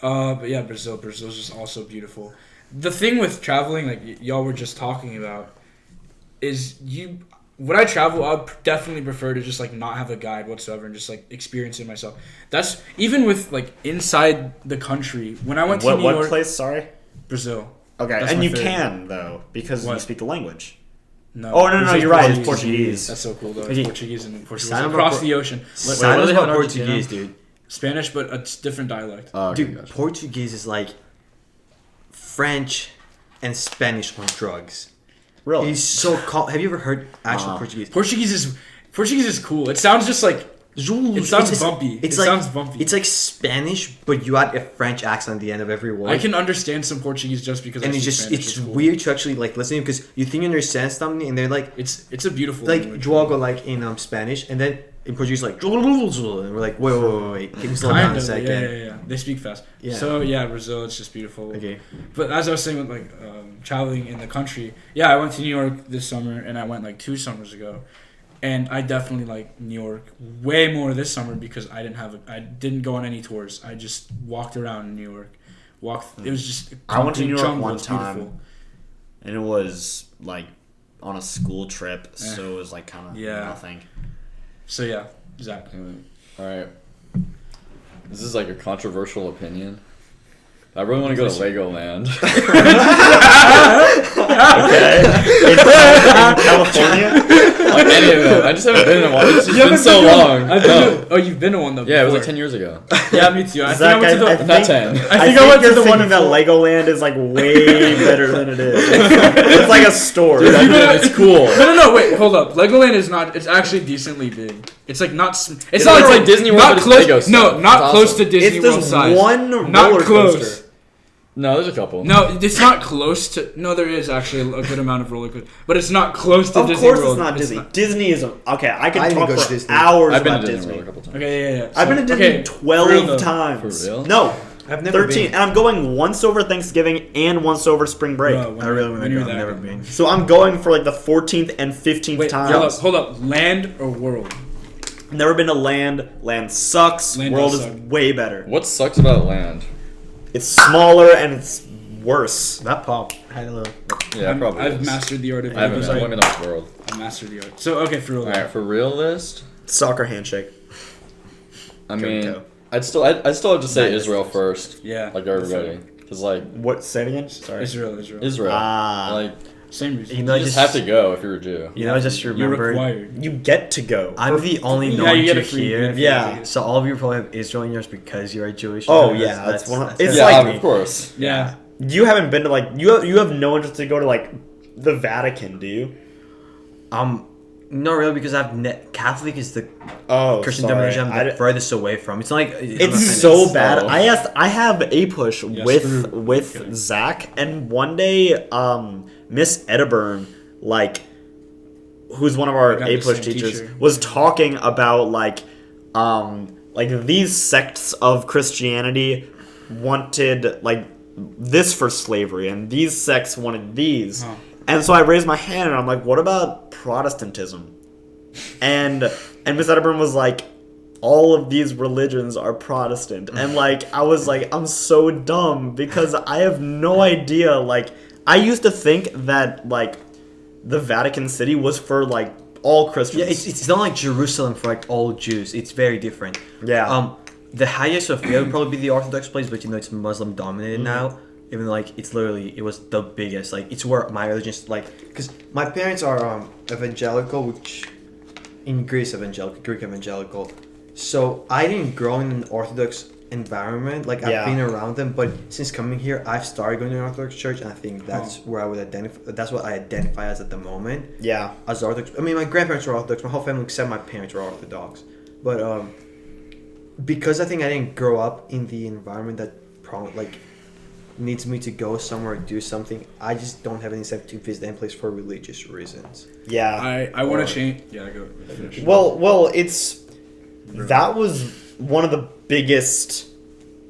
But yeah, Brazil's just also beautiful. The thing with traveling, like y'all were just talking about, is when I travel, I would definitely prefer to just like not have a guide whatsoever and just like experience it myself. That's even with like inside the country. When I went to New York, what place? Sorry, Brazil. Okay, That's and you favorite. can though because you speak the language. No. Oh no, you're right. It's Portuguese. That's so cool though. Okay. It's Portuguese and Portuguese Sign across about the ocean. Sign what do they have about in Portuguese, Argentina? dude. Spanish, but it's different dialect. Okay, Dude, gotcha. Portuguese is like French and Spanish on drugs. Really? It's so have you ever heard actual Portuguese? Portuguese is cool. It sounds just like it sounds bumpy. It sounds bumpy. It's like Spanish, but you add a French accent at the end of every word. I can understand some Portuguese just because. And I it's speak just Spanish. it's cool. weird to actually like listen because you think you understand something and they're like It's a beautiful like language. Joago like in Spanish and then in Portuguese like and we're like wait can you slow down a second? Yeah. They speak fast. Yeah. So yeah, Brazil, it's just beautiful. Okay. But as I was saying with like traveling in the country, yeah, I went to New York this summer and I went like 2 summers ago, and I definitely like New York way more this summer because I didn't go on any tours. I just walked around in New York. It was just I went to New York jungle. one It's time, beautiful. and it was like on a school trip, so it was like kind of nothing. So yeah, Zach. All right. This is like a controversial opinion. I really want to go to Legoland. Okay. In California? Like any of them. I just haven't been in one. It's just been so long. You've been to one though. Yeah, it was before. like 10 years ago. Yeah, me too. I think Zach, I went to the. Not 10. I think I went to you're the one thinking in that Legoland is like way better than it is. It's like a store. Dude, it's cool. No, wait, hold up. Legoland is not. It's actually decently big. It's like not. It's not not like Disney World, Not but it's close. Lego No, stuff. not It's close awesome. to Disney It's World just size. one Not roller close. coaster. No, there's a couple. No, it's not close to. No, there is actually a good amount of roller coasters, but it's not close to Of Disney course World. it's not Disney. Disney is okay. I I can didn't talk go to for Disney. hours I've been about to Disney Disney. World a couple times. Okay, yeah. I've been to Disney okay, 12 times. For real? No, I've never 13. been. And I'm going once over Thanksgiving and once over spring break. Bro, I really want to you're go. I've that never good. been. So I'm going for like the 14th and 15th Wait, time. hold up. Land or world? Never been to Land. Land sucks. Land World does is suck. way better. What sucks about land? It's smaller and it's worse. That pop had a little. Yeah, probably. I've is. mastered the art of I haven't it. been. I've only been to World. I mastered the art. So okay, for real. Alright, for real list, Soccer handshake. I Go, mean, go. I'd still have to say Israel first. Yeah. Like everybody. Because like, What? Say it again. Sorry. Israel. Israel. Ah. Like, Same reason. You know, you just have to go if you're a Jew. You know, I just You're remembered. required. You get to go. I'm the only Yeah, non you get Jew a free. here. Yeah. So all of you probably have Israel in yours because you're a Jewish. Oh, yeah, that's one of- it's Yeah, like- of course. Yeah. You haven't been to like you have no interest to go to like the Vatican, do you? Not really because Catholic is the Oh, Christian sorry. denomination I'm the furthest away from. It's not like It's so bad. Oh. I have a push screw. with Zach, and one day Miss Edinburgh, like, who's one of our got the a push same teachers, teacher. was talking about like these sects of Christianity wanted like this for slavery, and these sects wanted these. Huh. And so I raised my hand and I'm like, what about Protestantism? And Miss Edinburgh was like, all of these religions are Protestant. And like I was like, I'm so dumb because I have no idea. Like I used to think that like the Vatican City was for like all Christians. Yeah, it's not like Jerusalem for like all Jews. It's very different. Yeah. The Hagia Sophia would probably be the Orthodox place, but you know it's Muslim dominated now. Even though, like, it was the biggest. Like, it's where my religion's, like, because my parents are evangelical, which, in Greece, Greek evangelical. So, I didn't grow in an Orthodox environment. Like, I've been around them, but since coming here, I've started going to an Orthodox church, and I think that's where I would identify, that's what I identify as at the moment. Yeah. As Orthodox. I mean, my grandparents were Orthodox, my whole family except my parents were Orthodox. But, because I think I didn't grow up in the environment that, needs me to go somewhere, do something, I just don't have any incentive to visit any place for religious reasons. Yeah. I want to change. Yeah, go finish. Well, that was one of the biggest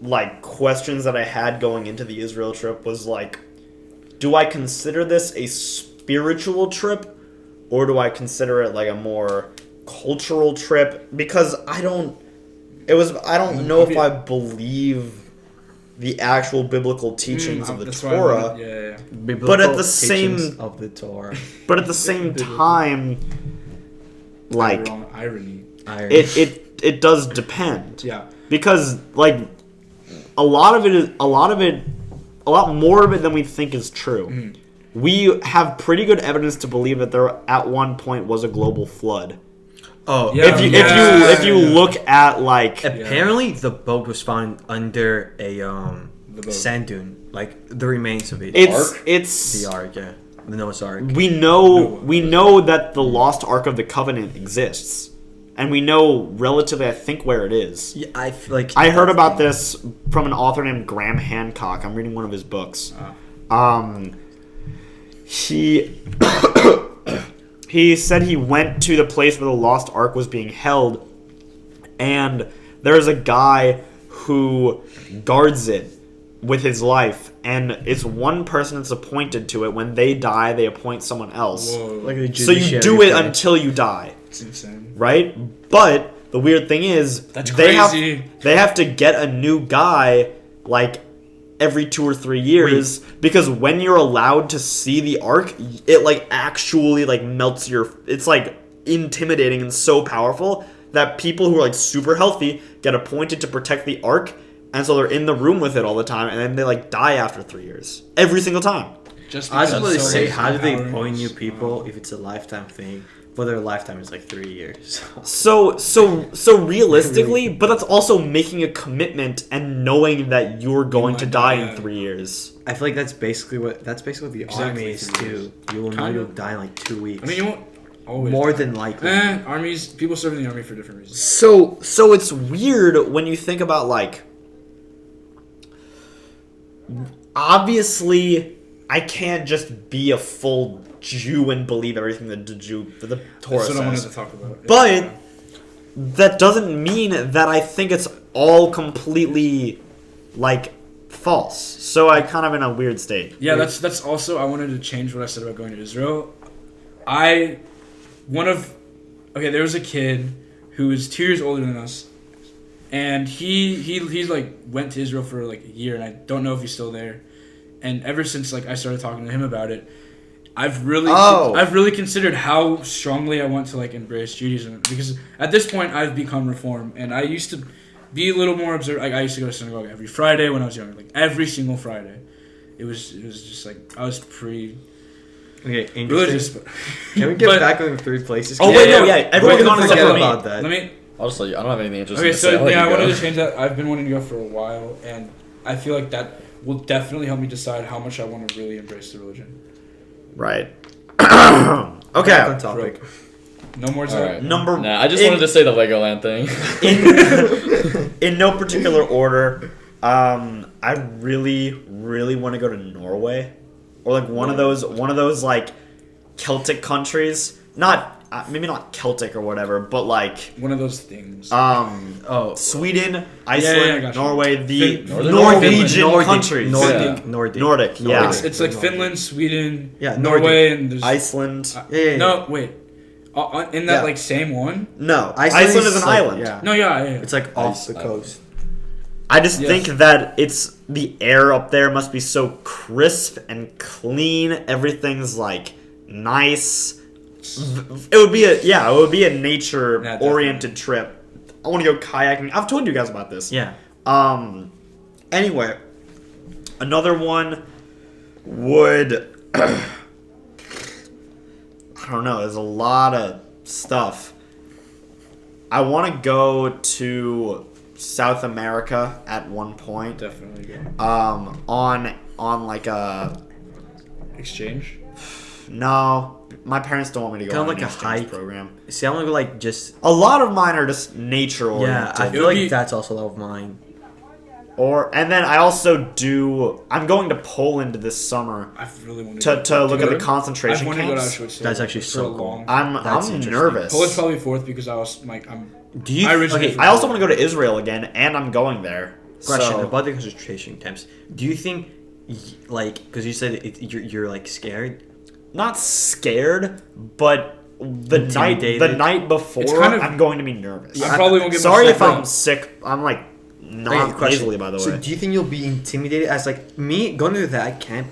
like questions that I had going into the Israel trip was like, do I consider this a spiritual trip or do I consider it like a more cultural trip? Because I don't know if I believe the actual biblical teachings of the Torah. Yeah. But at the same of the Torah. But at the same time, like irony. It does depend. Yeah. Because like a lot more of it than we think is true. Mm. We have pretty good evidence to believe that there at one point was a global flood. Oh, yeah. If you look at like apparently the boat was found under a sand dune, like the remains of it. It's the Ark, yeah, the Noah's Ark. We know that the lost Ark of the Covenant exists, and we know relatively, I think, where it is. Yeah, I feel like I heard about this from an author named Graham Hancock. I'm reading one of his books. He said he went to the place where the lost ark was being held, and there's a guy who guards it with his life, and it's one person that's appointed to it. When they die, they appoint someone else. Whoa. Like so you do it until you die. It's insane. Right? But the weird thing is, that's they crazy. They have to get a new guy, like, every 2 or 3 years, because when you're allowed to see the ark, it like actually like melts it's like intimidating and so powerful that people who are like super healthy get appointed to protect the ark, and so they're in the room with it all the time, and then they like die after 3 years every single time. Just I was going to say, how do they appoint new people if it's a lifetime thing? Well, their lifetime is like 3 years. So realistically, but that's also making a commitment and knowing that you're going to die in 3 years. I feel like that's basically what the army is too. You will know you'll die in like 2 weeks. I mean, you won't always more die. than likely. People serve in the army for different reasons. So it's weird when you think about like, obviously, I can't just be a full Jew and believe everything that the Torah says. That's what I wanted to talk about. But that doesn't mean that I think it's all completely like false. So I kind of in a weird state. Yeah, that's also, I wanted to change what I said about going to Israel. There was a kid who was 2 years older than us, and he's like went to Israel for like a year, and I don't know if he's still there. And ever since like I started talking to him about it, I've really considered how strongly I want to like embrace Judaism, because at this point I've become Reform, and I used to be a little more observant. Like I used to go to synagogue every Friday when I was younger, like every single Friday. It was just like I was pretty religious. But, can we get back on the 3 places? Oh wait, no, yeah. Everyone's gonna forget about that. Honestly, I don't have anything interesting to say. Okay, so I wanted to change that. I've been wanting to go for a while, and I feel like that will definitely help me decide how much I want to really embrace the religion. Right. Okay. On topic. No more. Right. Nah, I just wanted to say the Legoland thing. In no particular order, I really, really want to go to Norway, or like one of those like Celtic countries. Maybe not Celtic or whatever, but like one of those things. Sweden, Iceland, Norway, the Norwegian countries. Nordic. Yeah. It's like Finland, Sweden, yeah, Norway, and there's Iceland. No, wait. In that like same one? No, Iceland is an island. Yeah. No, yeah. It's like off the coast. I just think that it's the air up there must be so crisp and clean. Everything's like nice. It would be a nature-oriented trip. I want to go kayaking. I've told you guys about this. Yeah. Anyway, another one would. I don't know. There's a lot of stuff. I want to go to South America at one point. Definitely go. On like a exchange. No. My parents don't want me to go kind on of like a hike program. See, I want to go like just. A lot of mine are just nature oriented. Yeah, I feel like that's also a lot of mine. And then I also I'm going to Poland this summer. I really want to look at the concentration camps. I want to go to Auschwitz. That's actually so cool. I'm nervous. Poland's probably fourth because I was like I also want to go to Israel again, and I'm going there. Question about the concentration camps. Do you think, like, because you said you're like scared? Not scared, but the night before, I'm going to be nervous. Yeah, I probably won't get. Sorry if I'm sick. I'm like not nasally, by the way. So do you think you'll be intimidated as like me going to that camp?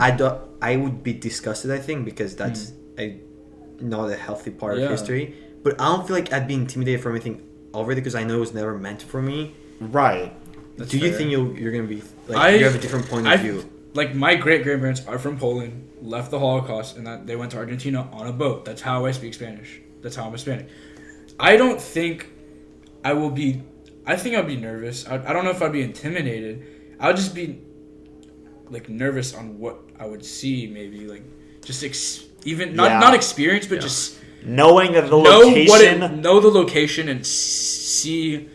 I would be disgusted. I think because that's not a healthy part of history. But I don't feel like I'd be intimidated for anything over there because I know it was never meant for me. Right. Do you think you're gonna be like you have a different point of view? Like my great grandparents are from Poland, left the Holocaust, and that they went to Argentina on a boat. That's how I speak Spanish. That's how I'm Hispanic. I don't think I will be. I think I'd be nervous. I don't know if I'd be intimidated. I would just be like nervous on what I would see. Maybe like just not experience, but just knowing the location. Know the location and see.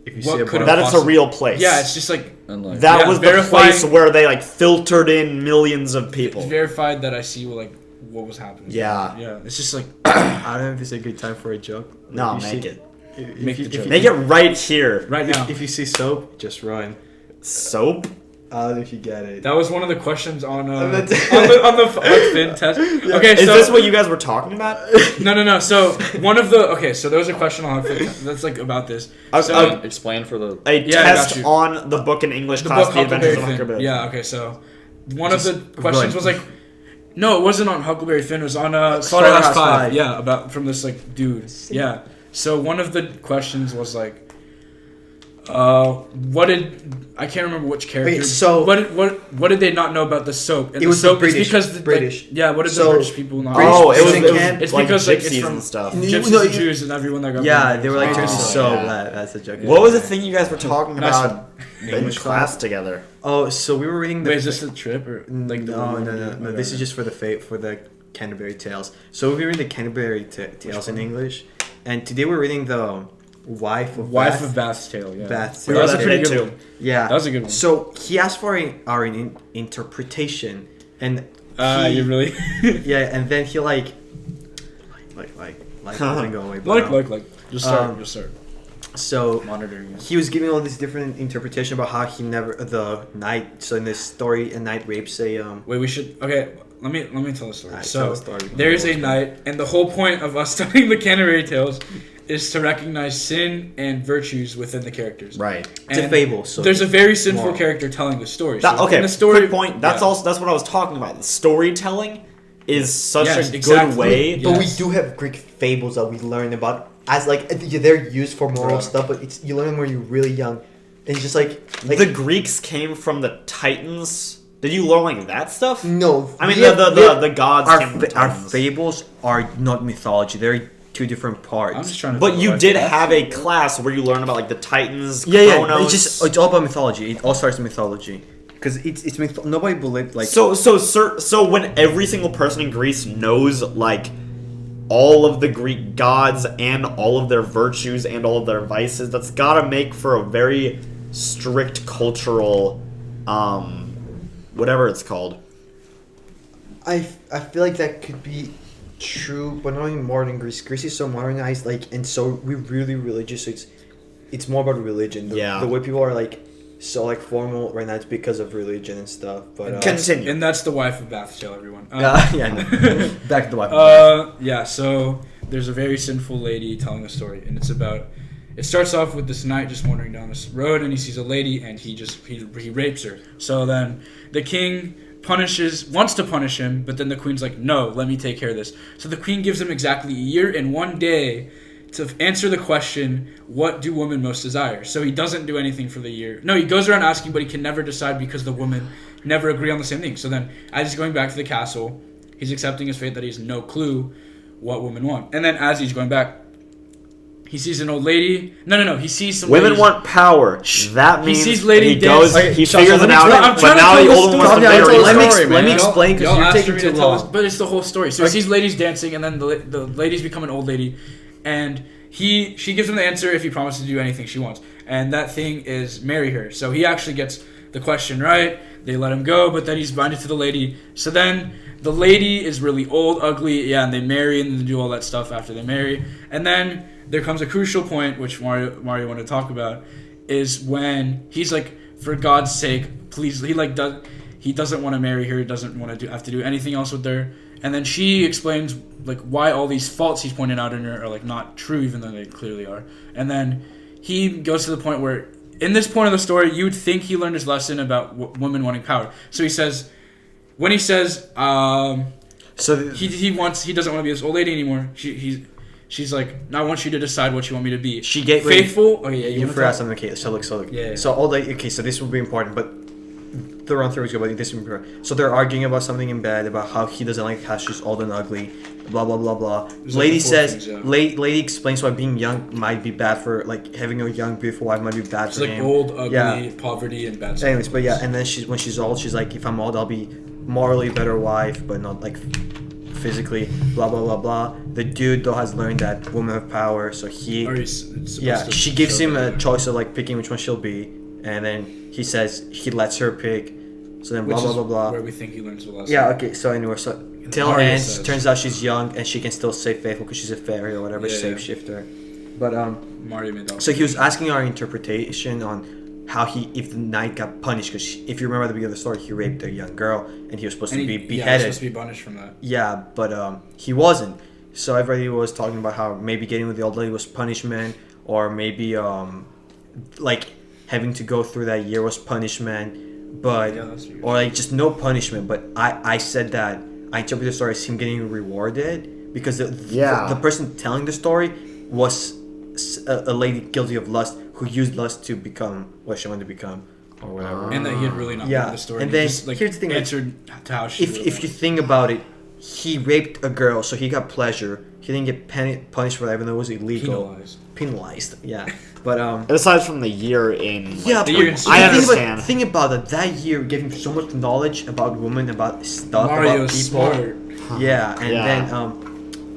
If you that it's a real place. Yeah, it's just like that was the place where they like filtered in millions of people. It's verified that I see what was happening. Yeah. It's just like I don't know if this is a good time for a joke. No, make it. Make it right here, right now. If you see soap, just run. Soap. I don't know if you get it. That was one of the questions on the Finn test. Okay, is this what you guys were talking about? No. So so there was a question on Finn test that's like about this. So explain for the test on the book in English class, The Adventures of Huckleberry Finn. Yeah. Okay. So one of the questions was like, no, it wasn't on Huckleberry Finn. It was on Slaughterhouse 5. Yeah, about from this like dude. Yeah. So one of the questions was like. I can't remember which character. Wait, so what did they not know about the soap? And it was the soap the British. Because British. What did the British people not? It's like because gypsies it's from and stuff. Gypsies and Jews and everyone that got. Yeah, they were like drinking soap. That's a joke. What was the thing you guys were talking about in English class together? Oh, so we were reading. Wait, is this a trip or like? No. This is just for the Canterbury Tales. So we were reading the Canterbury Tales in English, and today we're reading the. Wife of Bath's Tale. Yeah, Bath's Tale. That was a pretty good one. Yeah, that was a good one. So he asked for our interpretation, and you really? Yeah, and then he like doesn't go away. Just start. So monitoring. He was giving all this different interpretation about how he never the knight. So in this story, a knight rapes a. Wait, we should. Okay, let me tell the story. Right, so there's a knight, and the whole point of us studying the Canterbury Tales. Is to recognize sin and virtues within the characters. Right. It's a fable. So there's a very sinful character telling the story. In the story, quick point. That's what I was talking about. The storytelling is such a good way. But we do have Greek fables that we learn about as like they're used for moral stuff, but you learn them when you're really young, and it's just like the Greeks came from the Titans. Did you learn like that stuff? No. I mean the gods came from the Titans. Our fables are not mythology. They're two different parts. I'm just trying to. But you did have a class where you learn about like the Titans. Yeah. It's all about mythology. It all starts with mythology because it's nobody believed like. So when every single person in Greece knows like all of the Greek gods and all of their virtues and all of their vices, that's gotta make for a very strict cultural, whatever it's called. I feel like that could be. True, but not only modern Greece. Greece is so modernized, and so we're really religious. So it's more about religion. The way people are so formal right now, it's because of religion and stuff. But continue. And that's the wife of Bath's Tale, everyone. Back to the wife. So there's a very sinful lady telling a story, and it's about. It starts off with this knight just wandering down this road, and he sees a lady, and he rapes her. So then the king. Wants to punish him, but then the queen's like, no, let me take care of this. So the queen gives him exactly a year and 1 day to answer the question, what do women most desire? So he doesn't do anything for the year. No, he goes around asking, but he can never decide because the women never agree on the same thing. So then, as he's going back to the castle, he's accepting his fate that he has no clue what women want. And then as he's going back, he sees an old lady. No. He sees some women want power. That means he sees lady goes. Okay, he figures it out. But now the old one wants to marry. Let me explain because you're taking too long. But it's the whole story. So he sees ladies dancing, and then the ladies become an old lady, and she gives him the answer if he promises to do anything she wants. and that thing is marry her. So he actually gets the question right. They let him go, but then he's binded to the lady. So then the lady is really old, ugly, and they marry and they do all that stuff after they marry. And then there comes a crucial point, which Mario wanted to talk about, is when he's like, for God's sake, please, he doesn't want to marry her, doesn't want to have to do anything else with her. And then she explains like why all these faults he's pointed out in her are like not true, even though they clearly are. And then he goes to the point where, in this point of the story, you would think he learned his lesson about women wanting power. So he says, he doesn't want to be this old lady anymore. She's like, I want you to decide what you want me to be. She gave faithful. Okay, yeah, you forgot something. Okay, so look. Yeah. So all the so this will be important, but the wrong theories go, but this will be important. So they're arguing about something in bed about how he doesn't like how she's old and ugly. Blah blah blah blah. Lady says, lady explains why being young might be bad for, like, having a young beautiful wife might be bad for him. She's like old, ugly, poverty, and bad stuff. Anyways, but yeah, and then when she's old, she's like, if I'm old, I'll be morally better wife, but not like physically. Blah blah blah blah. The dude though has learned that women have power, so she gives him a choice of like picking which one she'll be, and then he says he lets her pick. So then blah blah blah blah. Where we think he learns the lesson. Yeah. Okay. So anyway, till ends. Turns out she's young and she can still stay faithful because she's a fairy or whatever, shapeshifter. But Mario made that. So he was asking our interpretation on how if the knight got punished, because if you remember at the beginning of the story, he raped a young girl and he was supposed to be beheaded. Yeah, he was supposed to be punished from that. Yeah, but he wasn't. So everybody was talking about how maybe getting with the old lady was punishment, or maybe like having to go through that year was punishment. But or like just no punishment. But I said that I interpret the story as him getting rewarded because the person telling the story was a lady guilty of lust who used lust to become what she wanted to become or whatever. And that he had really not known the story. And then just, like, here's the thing: answered to how she. If you think about it, he raped a girl, so he got pleasure. He didn't get punished for that, even though it was illegal. Penalized, yeah. But aside from the year in, I understand. Think about it. That year gave him so much knowledge about women, about stuff, about people. Smart. Yeah, and then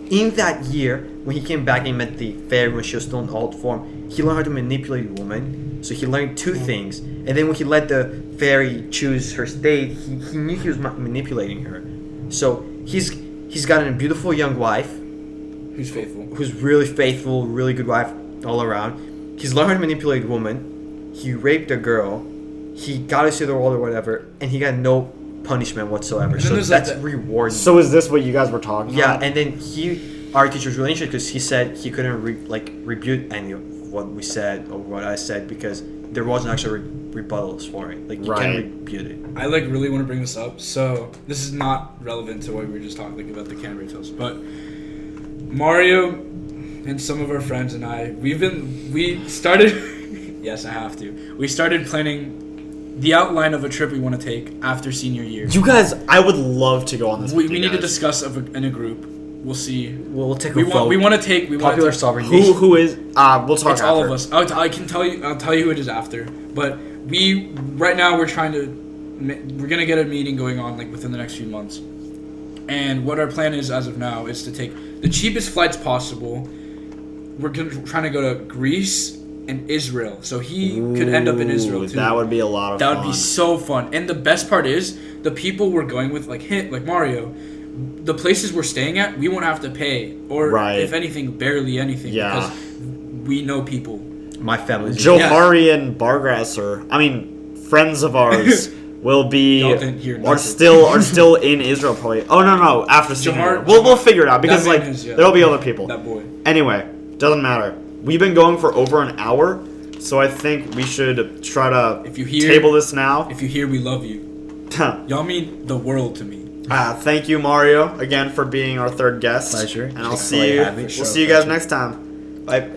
in that year when he came back and he met the fairy when she was still in old form, he learned how to manipulate a woman. So he learned two things, and then when he let the fairy choose her state, he knew he was manipulating her. So he's got a beautiful young wife, who's really faithful, really good wife all around. He's learned how to manipulate a woman. He raped a girl. He got to see the world or whatever, and he got no punishment whatsoever. So that's rewarding. So is this what you guys were talking about? Yeah, and then our teacher was really interested because he said he couldn't rebuke any of what we said or what I said because there wasn't actually rebuttals for it. Like, you can't rebut it. I really want to bring this up. So this is not relevant to what we were just talking about the Canterbury Tales, but Mario and some of our friends and I, we started yes, I have to. We started planning the outline of a trip we want to take after senior year. You guys, I would love to go on this. We need to discuss in a group. We'll see. We'll take a vote. We want to take popular sovereignty. Who is? We'll talk. It's after. all of us. I'll tell you who it is after. But right now we're gonna get a meeting going on like within the next few months. And what our plan is as of now is to take the cheapest flights possible. We're trying to go to Greece and Israel, so he could end up in Israel too. That would be a lot of fun. That would be so fun. And the best part is the people we're going with, like Mario, the places we're staying at, we won't have to pay, or if anything, barely anything, because we know people. My family's Joharian Bargrasser. I mean, friends of ours. Will be are still in Israel probably. Oh no after senior. We'll figure it out because there'll be other people. That boy. Anyway, doesn't matter. We've been going for over an hour, so I think we should try to table this now. If you hear, we love you. Y'all mean the world to me. Thank you, Mario, again for being our third guest. Pleasure. And we'll see you guys next time. Bye.